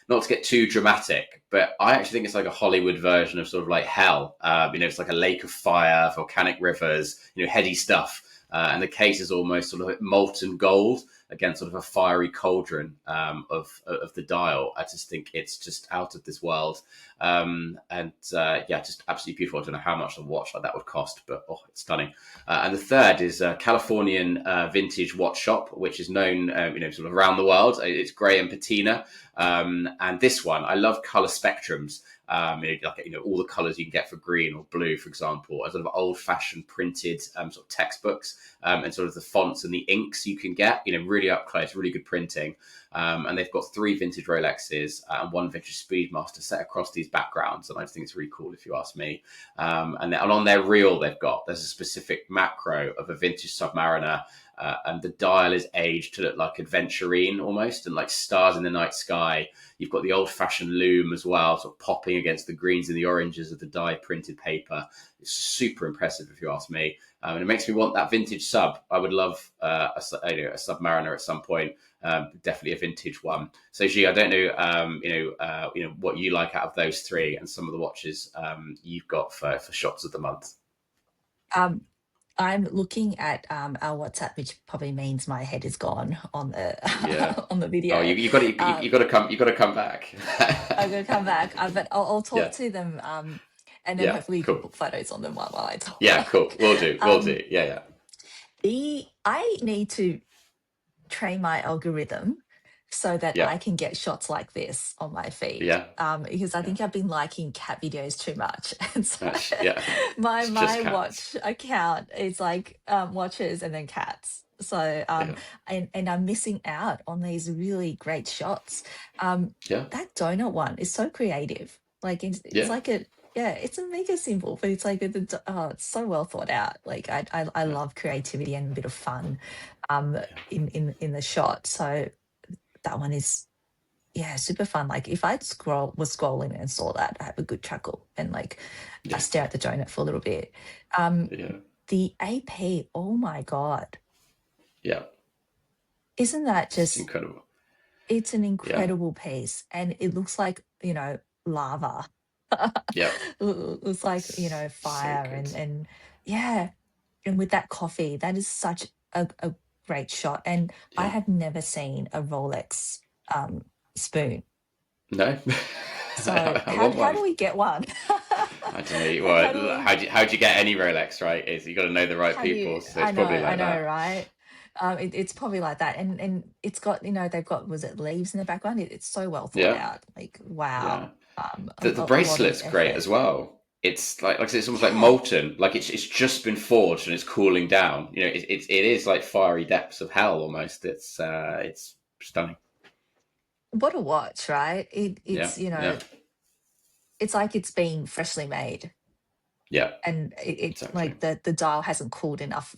not to get too dramatic, but I actually think it's like a Hollywood version of sort of like hell. It's like a lake of fire, volcanic rivers, heady stuff. And the case is almost sort of like molten gold against sort of a fiery cauldron of the dial. I just think it's just out of this world. Just absolutely beautiful. I don't know how much a watch like that would cost, but it's stunning. And the third is a Californian vintage watch shop, which is known, sort of around the world. It's Gray and Patina. And this one, I love color spectrums. All the colors you can get for green or blue, for example, as sort of old-fashioned printed sort of textbooks, and sort of the fonts and the inks you can get, really up close, really good printing. And they've got 3 vintage Rolexes and 1 vintage Speedmaster set across these backgrounds, and I just think it's really cool, if you ask me. And on their reel, there's a specific macro of a vintage Submariner. And the dial is aged to look like adventurine almost, and like stars in the night sky. You've got the old-fashioned loom as well, sort of popping against the greens and the oranges of the dye-printed paper. It's super impressive, if you ask me. And it makes me want that vintage sub. I would love a Submariner at some point. Definitely a vintage one. So, Xi, I don't know, what you like out of those 3 and some of the watches you've got for shots of the month. Um, I'm looking at our WhatsApp, which probably means my head is gone on the Yeah. on the Oh, video. you got to Um, you got to come back. I'm gonna come back, but I'll talk Yeah. to them, and then Yeah. hopefully you can Cool. put photos on them while I Yeah. Cool. talk. We'll do. We'll Um, do. Yeah. Yeah. I need to train my algorithm so that Yeah. I can get shots like this on my feed. Yeah. Because I Yeah. think I've been liking cat videos too much, and so Yeah. It's just my cats. watch account is like watches and then cats. So Yeah. and I'm missing out on these really great shots. Yeah. That donut one is so creative. Like it's Yeah. like a yeah, it's a mega simple, but it's like it's so well thought out. Like I Yeah. love creativity and a bit of fun Yeah. in the shot. So that one is yeah, super fun. Like if I was scrolling and saw that, I have a good chuckle and like I Yeah. stare at the donut for a little bit. Um, Yeah. the AP, oh my God. Yeah. Isn't that It's just incredible. it's an Yeah. incredible piece and it looks like, lava. Yeah. It's like, So fire good. and yeah. And with that coffee, that is such a great shot. And I Yeah. have never seen a Rolex spoon. No. So I how want how one. do we get one? I don't know. How do Well, we how do you get any Rolex, right? Is you got to know the right how do you people. So it's probably I like know, that. right? It's probably like that. And it's got, they've got was it leaves in the background? It's so well thought Yeah. out. Like Yeah. wow. The A lot of bracelet's great effort. as well. It's like I said, it's almost like Yeah. molten. Like it's just been forged and it's cooling down. You know, it is like fiery depths of hell almost. It's stunning. What a watch, right? Yeah. It's, Yeah. it's like it's being freshly made. Yeah. And it Exactly. like the dial hasn't cooled enough.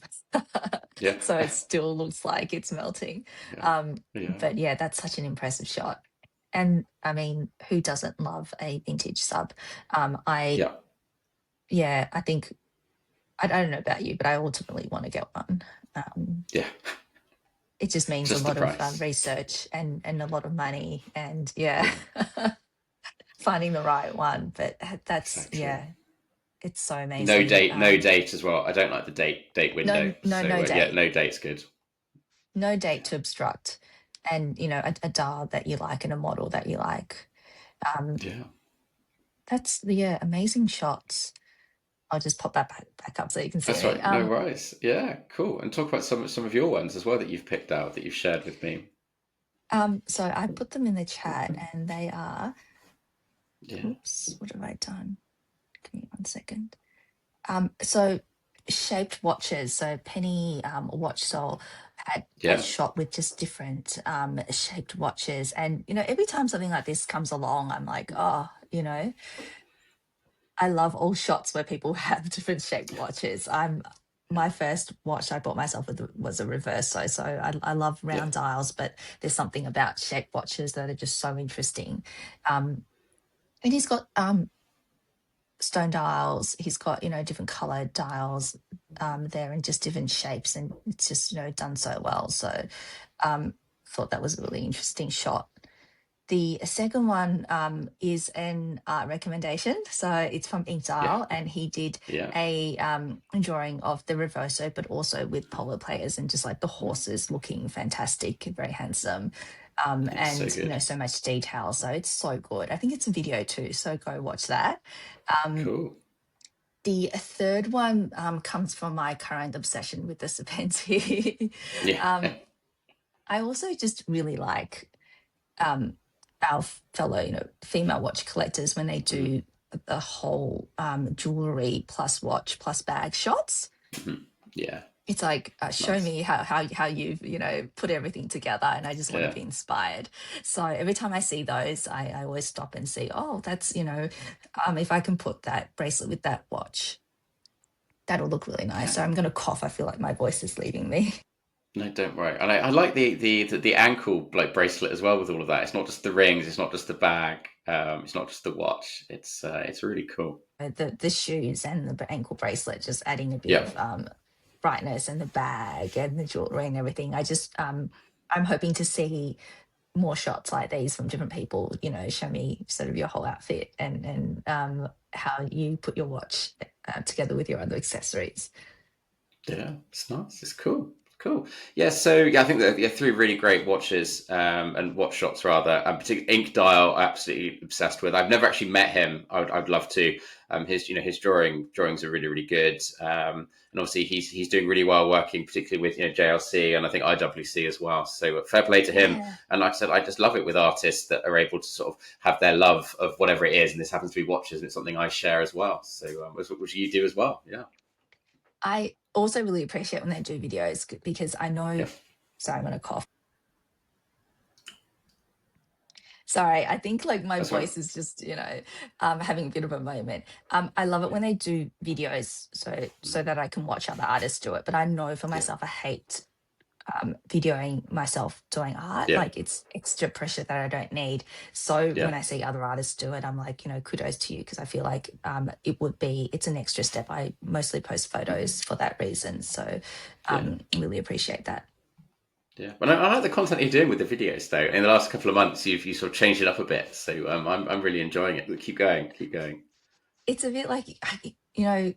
Yeah. So it still looks like it's melting. Yeah. Um, Yeah. but yeah, that's such an impressive shot. And I mean, who doesn't love a vintage sub? I Yeah. yeah, I think I don't know about you, but I ultimately want to get one. Um, Yeah. it just means a Just the lot of price. research and a lot of money, and yeah, Yeah. finding the right one. But that's Exactly. yeah, it's so No amazing. date. No date as well. I don't like the date window. So No yeah, date. no date's good. No date Yeah. to obstruct, and a dial that you like and a model that you like. Um, Yeah. that's the yeah, amazing shots. I'll just pop that back up so you can see That's me. right. No worries. Yeah. Cool. And talk about some of your ones as well that you've picked out that you've shared with me. So I put them in the chat, and they are. Yeah. Oops, what have I done? Give me 1 second. So shaped watches. So Penny Watch Soul had a Yeah. shot with just different shaped watches, and every time something like this comes along, I'm like, oh, I love all shots where people have different shaped watches. My first watch I bought myself was a reverso, so I love Yeah. round dials, but there's something about shaped watches that are just so interesting. Um, and he's got stone dials. He's got different colored dials there in just different shapes, and it's just done so well. So thought that was a really interesting shot. The second one is an art recommendation. So it's from Ink Yeah. Dial, and he did Yeah. a drawing of the Reverso, but also with polo players and just like the horses looking fantastic, very handsome, It's so and good. so much detail. So it's so good. I think it's a video too, so go watch that. Um, Cool. the third one comes from my current obsession with the Serpenti. Yeah. um, I also just really like um, our fellow, female watch collectors when they Mm. do the whole jewelry plus watch plus bag shots. Mhm. Yeah. It's like It's show nice. me how you've put everything together, and I just want to Yeah. be inspired. So every time I see those, I always stop and see. Oh, that's if I can put that bracelet with that watch, that'll look really nice. Yeah. So I'm going to cough. I feel like my voice is leaving me. No, don't worry. And I like the ankle like bracelet as well with all of that. It's not just the rings. It's not just the bag. It's not just the watch. It's really cool. The shoes and the ankle bracelet just adding a bit Yeah. of brightness, and the bag and the jewelry and everything. I just I'm hoping to see more shots like these from different people. Show me sort of your whole outfit and how you put your watch together with your other accessories. Yeah, it's nice. It's cool. Cool. Yeah, so yeah, I think that three really great watches and watch shops rather. And particularly Ink Dial, absolutely obsessed with. I've never actually met him. I'd love to. His his drawings are really really good. And obviously he's doing really well working, particularly with JLC and I think IWC as well. So fair play to him. Yeah. And like I said, I just love it with artists that are able to sort of have their love of whatever it is, and this happens to be watches, and it's something I share as well. So which you do as well. Yeah. I also really appreciate when they do videos because I know, Yeah. sorry, I'm going to cough. Sorry, I think like my That's right. voice is just, having a bit of a moment. I love it Yeah. when they do videos so that I can watch other artists do it. But I know for Yeah. myself, I hate videoing myself doing art. Yeah. Like it's extra pressure that I don't need. So Yeah. when I see other artists do it, I'm like, kudos to you because I feel like it's an extra step. I mostly post photos for that reason. So Yeah. really appreciate that. Yeah. Well, I like the content you're doing with the videos, though. In the last couple of months, you sort of changed it up a bit. So I'm really enjoying it. Keep going. Keep going. It's a bit like, you know,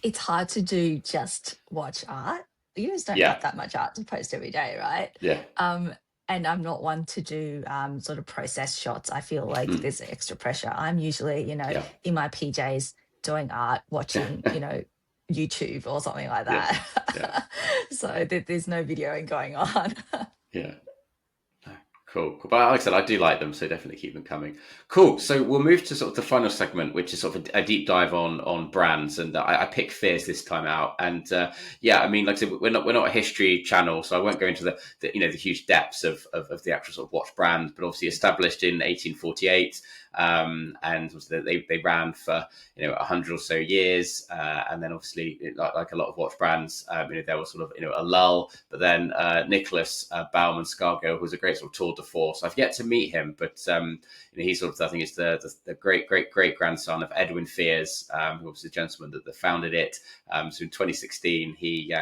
it's hard to do just watch art. You just don't Yeah. have that much art to post every day, right? Yeah. And I'm not one to do sort of process shots. I feel like Mm. there's extra pressure. I'm usually, Yeah. in my PJs doing art, watching, YouTube or something like Yeah. that. So there's no videoing going on. Yeah. Cool, cool. But like I said, I do like them, so definitely keep them coming. Cool. So we'll move to sort of the final segment, which is sort of a deep dive on brands, and I picked Fears this time out. And yeah, I mean, like I said, we're not a history channel, so I won't go into the huge depths of the actual sort of watch brand. But obviously established in 1848, and they ran for 100 or so years, and then obviously like a lot of watch brands, there was sort of a lull, but then Nicholas Baumann Scargill, who was a great sort of tour de force. I've yet to meet him, but he's sort of, I think, is the great grandson of Edwin Fears, who was the gentleman that founded it. So in 2016, he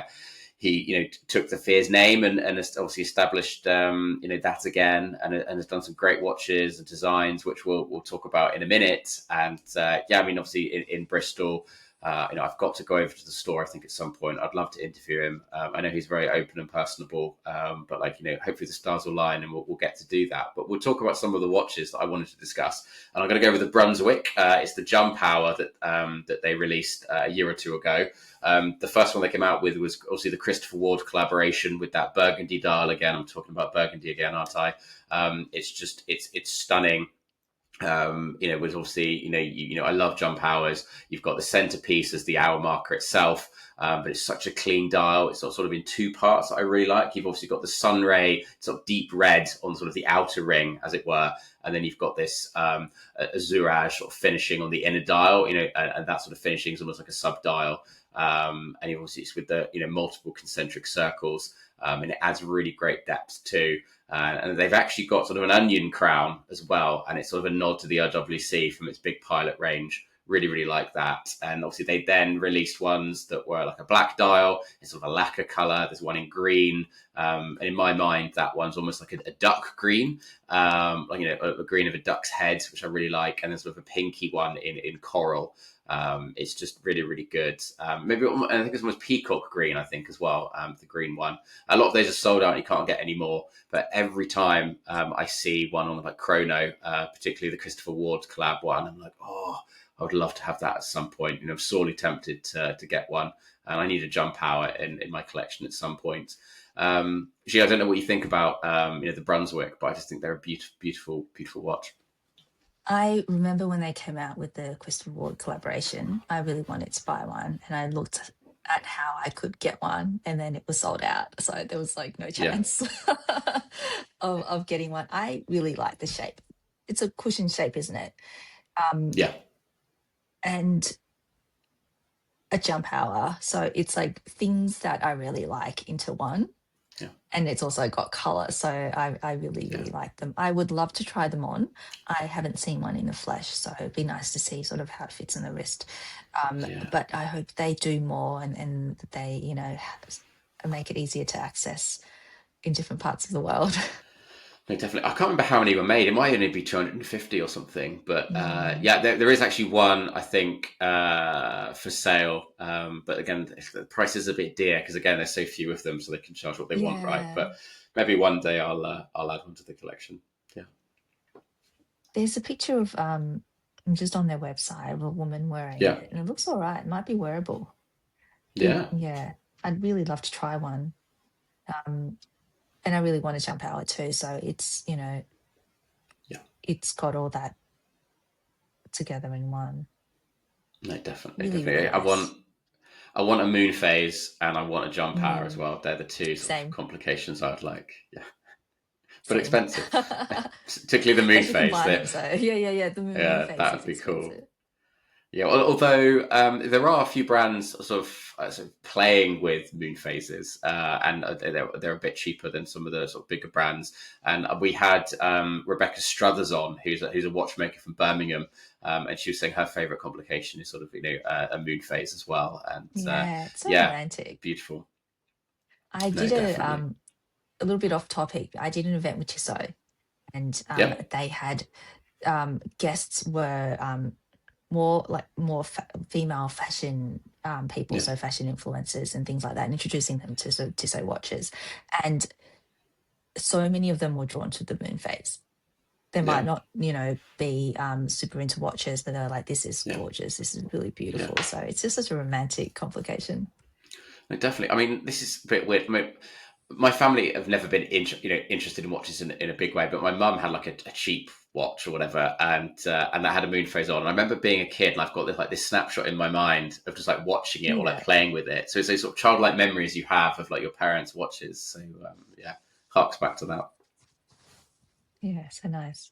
took the Fears name and obviously established that again, and has done some great watches and designs, which we'll talk about in a minute. And yeah, I mean, obviously in Bristol. I've got to go over to the store, I think, at some point. I'd love to interview him. I know he's very open and personable, but hopefully the stars will line and we'll get to do that. But we'll talk about some of the watches that I wanted to discuss. And I'm going to go with the Brunswick. It's the Jump Hour that they released a year or two ago. The first one they came out with was obviously the Christopher Ward collaboration with that burgundy dial. Again, I'm talking about burgundy again, aren't I? It's stunning. Was obviously, I love jump hours. You've got the centerpiece as the hour marker itself, but it's such a clean dial. It's sort of in two parts that I really like. You've obviously got the sunray, sort of deep red on sort of the outer ring, as it were, and then you've got this azurage sort of finishing on the inner dial. And that sort of finishing is almost like a sub dial. And obviously it's with the multiple concentric circles, and it adds really great depth too. And they've actually got sort of an onion crown as well, and it's sort of a nod to the RWC from its big pilot range. Really, really like that. And obviously they then released ones that were like a black dial, it's sort of a lacquer color. There's one in green, and in my mind that one's almost like a duck green, a green of a duck's head, which I really like. And there's sort of a pinky one in coral. It's just really, really good. Maybe I think it's almost peacock green, I think, as well, the green one. A lot of those are sold out and you can't get any more. But every time I see one on like Chrono, particularly the Christopher Ward collab one, I'm like, oh, I would love to have that at some point. I'm sorely tempted to get one. And I need a jump hour in my collection at some point. Gee, I don't know what you think about the Brunswick, but I just think they're a beautiful, beautiful, beautiful watch. I remember when they came out with the Christopher Ward collaboration, I really wanted to buy one and I looked at how I could get one and then it was sold out. So there was like no chance of getting one. I really like the shape. It's a cushion shape, isn't it? Yeah. And a jump hour. So it's like things that I really like into one. Yeah. And it's also got color. So I really, really like them. I would love to try them on. I haven't seen one in the flesh. So it'd be nice to see sort of how it fits in the wrist. But I hope they do more and they, make it easier to access in different parts of the world. No, definitely. I can't remember how many were made. It might only be 250 or something. But Mm. yeah, there is actually one, I think, for sale. But again, the price is a bit dear because again, there's so few of them, so they can charge what they want, right? Yeah. But maybe one day I'll add one to the collection. Yeah, There's a picture of just on their website of a woman wearing yeah, it, and it looks all right. It might be wearable. yeah, Yeah, I'd really love to try one. Um, and I really want to jump hour too. So it's, yeah. it's got all that together in one. No, definitely, Really, really definitely. nice. I want a moon phase and I want a jump hour as Mm, well. They're the two sort of same, complications I'd like. Yeah, but same. expensive, particularly the moon If you phase. combine That them, so yeah, the moon yeah, phase that is would be cool. expensive. Yeah, although there are a few brands sort of playing with moon phases, and they're a bit cheaper than some of the sort of bigger brands. And we had Rebecca Struthers on, who's a watchmaker from Birmingham, and she was saying her favourite complication is sort of a moon phase as well. And Yeah, it's so yeah, romantic. beautiful. I No, did definitely. a little bit off topic. I did an event with Tissot, and Yeah, they had guests were more female fashion people, yeah, so fashion influencers and things like that, and introducing them to Tissot watches, and so many of them were drawn to the moon phase. They yeah, might not, be super into watches, but they're like, "This is yeah, gorgeous. This is really yeah. beautiful." So it's just such a romantic complication. No, definitely. I mean, this is a bit weird. My family have never been interested in watches in a big way, but my mum had like a cheap watch or whatever, and that had a moon phase on. And I remember being a kid, and I've got this snapshot in my mind of just like watching it or like Yeah, playing with it. So it's those sort of childlike memories you have of like your parents' watches. So yeah, harks back to that. yeah, so nice.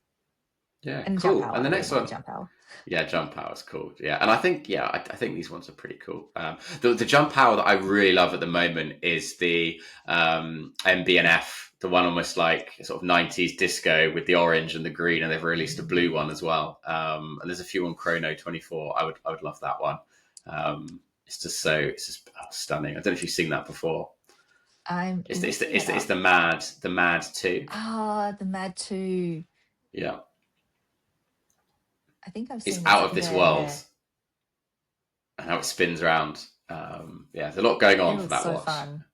Yeah, And a jump cool. hour. And the I really next want a one, jump hour. yeah, jump power is cool. Yeah, and I think I think these ones are pretty cool. The jump power that I really love at the moment is the MB&F, the one almost like sort of 90s disco with the orange and the green, and they've released a blue one as well. And there's a few on Chrono 24. I would love that one. It's just stunning. I don't know if you've seen that before. I'm looking it It's up. the Mad 2. Ah, the Mad 2. Yeah, I think I've it's seen this. out of this world, Yeah, and how it spins around. Yeah, there's a lot going it on for looks that so watch. fun.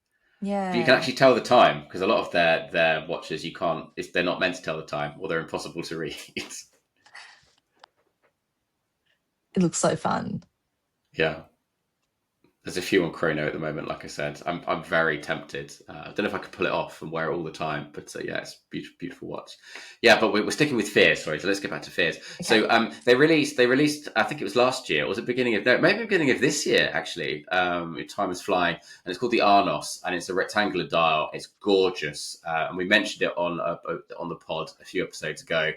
But you can Yeah, actually tell the time because a lot of their watches you can't. They're not meant to tell the time, or they're impossible to read. it looks so fun. Yeah, there's a few on Chrono at the moment. Like I said, I'm very tempted. I don't know if I could pull it off and wear it all the time, but yeah, it's beautiful, beautiful watch. Yeah, but we're sticking with Fears. Sorry, so let's get back to Fears. Okay. So they released. I think it was last year. Or was it beginning of no, maybe beginning of this year actually? Time is flying, and it's called the Arnos, and it's a rectangular dial. It's gorgeous, and we mentioned it on the pod a few episodes ago.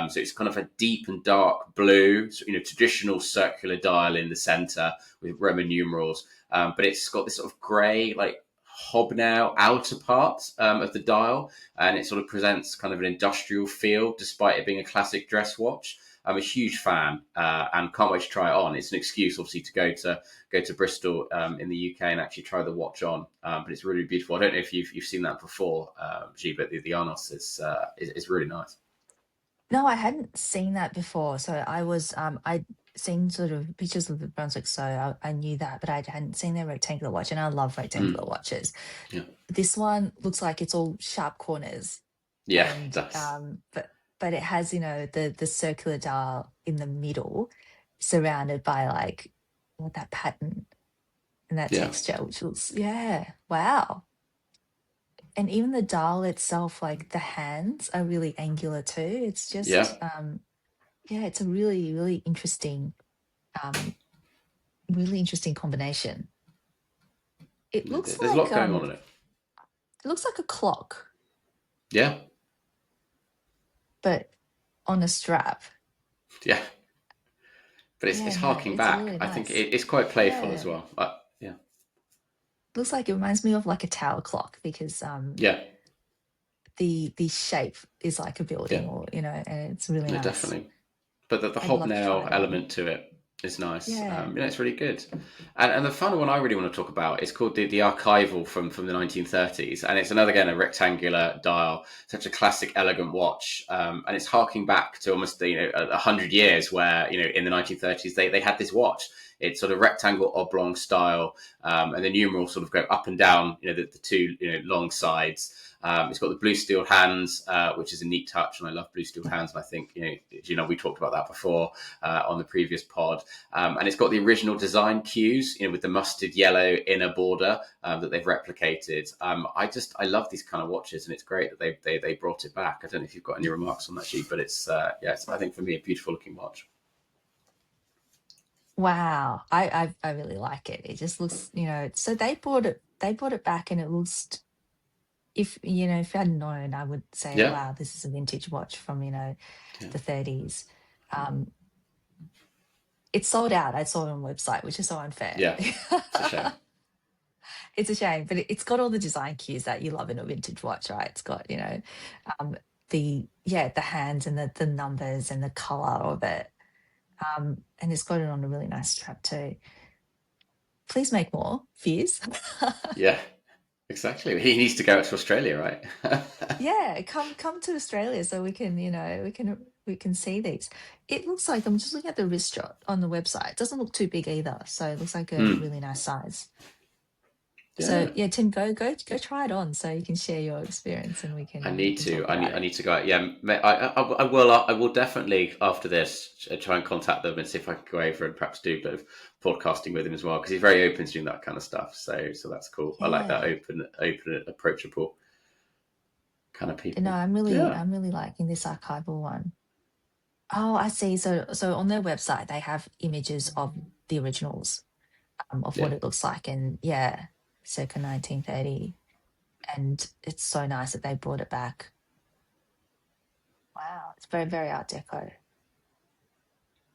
So it's kind of a deep and dark blue, so, traditional circular dial in the center with Roman numerals, but it's got this sort of grey, like hobnail outer part of the dial, and it sort of presents kind of an industrial feel, despite it being a classic dress watch. I'm a huge fan and can't wait to try it on. It's an excuse, obviously, to go to Bristol in the UK and actually try the watch on. But it's really beautiful. I don't know if you've seen that before, G, but the Arnos is really nice. No, I hadn't seen that before. So I'd seen sort of pictures of the Brunswick, so I knew that, but I hadn't seen their rectangular watch, and I love rectangular Mm, watches. yeah, This one looks like it's all sharp corners, yeah, it and does. but it has, the circular dial in the middle, surrounded by like that pattern and that Yeah, texture, which looks, yeah, wow. And even the dial itself, like the hands are really angular too. It's yeah. just yeah, it's a really, um, really interesting combination. It looks There's a like lot going on in it. a clock, Yeah, but on a strap. yeah. But it's Yeah, no, harking it's back. really I think nice. it's quite playful as Yeah. well. Yeah, Looks like it reminds me of like a tower clock because yeah, the shape is like a yeah. building, or and it's really No, nice. definitely. But the I'd love to try hobnail one. element to it. It's nice. Yeah. Yeah, it's really good. And the final one I really want to talk about is called the Archival from the 1930s, and it's another again a rectangular dial, such a classic, elegant watch, and it's harking back to almost 100 years, where in the 1930s they had this watch. It's sort of rectangle oblong style, and the numerals sort of go up and down. The two long sides. It's got the blue steel hands, which is a neat touch, and I love blue steel hands. And I think we talked about that before on the previous pod. And it's got the original design cues, with the mustard yellow inner border that they've replicated. I love these kind of watches, and it's great that they brought it back. I don't know if you've got any remarks on that, G, but it's I think for me a beautiful looking watch. Wow. I really like it. It just looks, so they brought it back, and it looks, if I'd known, I would say, Yeah, wow, this is a vintage watch from, yeah, the 30s. It's sold out. I saw it on the website, which is so unfair. yeah. It's a shame. It's a shame, but it's got all the design cues that you love in a vintage watch, right? It's got, the hands and the numbers and the color of it. And it's got it on a really nice strap too. Please make more, Fears. Yeah, exactly. He needs to go out to Australia, right? Yeah, come to Australia so we can, we can see these. It looks like, I'm just looking at the wrist shot on the website. It doesn't look too big either, so it looks like a Mm, really nice size. So yeah. yeah, Tim, go try it on so you can share your experience, and we can I we need can to. talk about I it. need to go out. Yeah, I will. I will definitely after this try and contact them and see if I can go over and perhaps do a bit of podcasting with him as well, because he's very open to doing that kind of stuff. So that's cool. I like that Yeah. open, approachable kind of No, people. I'm Yeah, really liking this archival one. Oh, I see. So on their website they have images of the originals, of yeah. what it looks like, and yeah, circa 1930. And it's so nice that they brought it back. Wow, it's very, very Art Deco.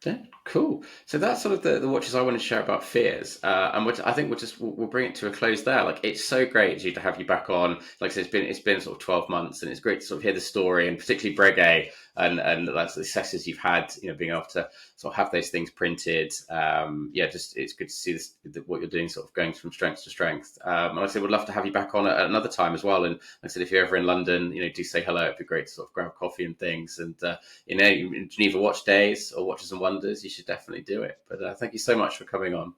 Yeah, cool. So that's sort of the watches I want to share about Fears, and I think we'll bring it to a close there. Like, it's so great, G, to have you back on. Like I said, it's been sort of 12 months, and it's great to sort of hear the story, and particularly Breguet and that's the successes you've had. Being able to sort of have those things printed. Just it's good to see what you're doing, sort of going from strength to strength. And like I said, would love to have you back on at another time as well. And like I said, if you're ever in London, do say hello. It'd be great to sort of grab coffee and things. And Geneva Watch Days or Watches and Wonders, you should definitely do it. But thank you so much for coming on.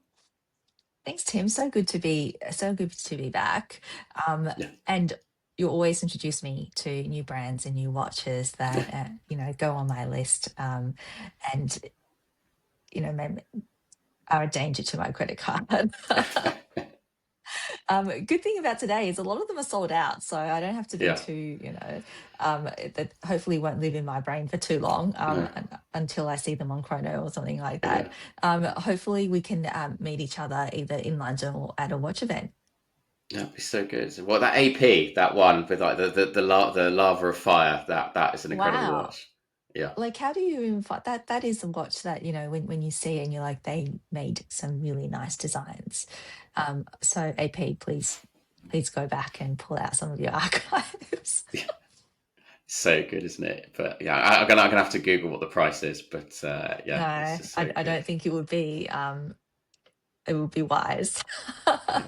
Thanks, Tim. So good to be back. Yeah, And you always introduce me to new brands and new watches that go on my list, and maybe are a danger to my credit card. Good thing about today is a lot of them are sold out, so I don't have to be yeah, too, that hopefully won't live in my brain for too long, no, until I see them on Chrono or something like yeah. that. Hopefully we can meet each other either in London or at a watch event. That'd be so good. Well, that AP, that one with like the lava of fire, that is an incredible Wow. watch. Yeah, Like, how do you even find that? That is a watch that, when you see it and you're like, they made some really nice designs. So AP, please go back and pull out some of your archives. so good, isn't it? But yeah, I'm gonna have to Google what the price is. But No, yeah, it's just so I good. don't think it would be wise. Yeah.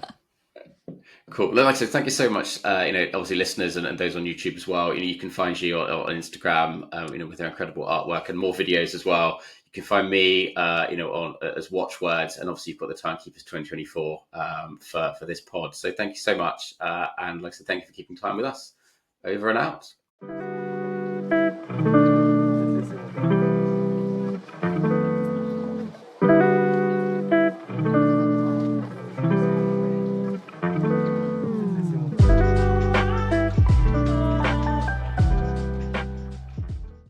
Cool. Like I said, thank you so much. Obviously, listeners and those on YouTube as well. You can find G on Instagram. With their incredible artwork and more videos as well. You can find me, on as Watchwords, and obviously you've got the Timekeepers 2024 for this pod. So thank you so much, and like I said, thank you for keeping time with us. Over and out.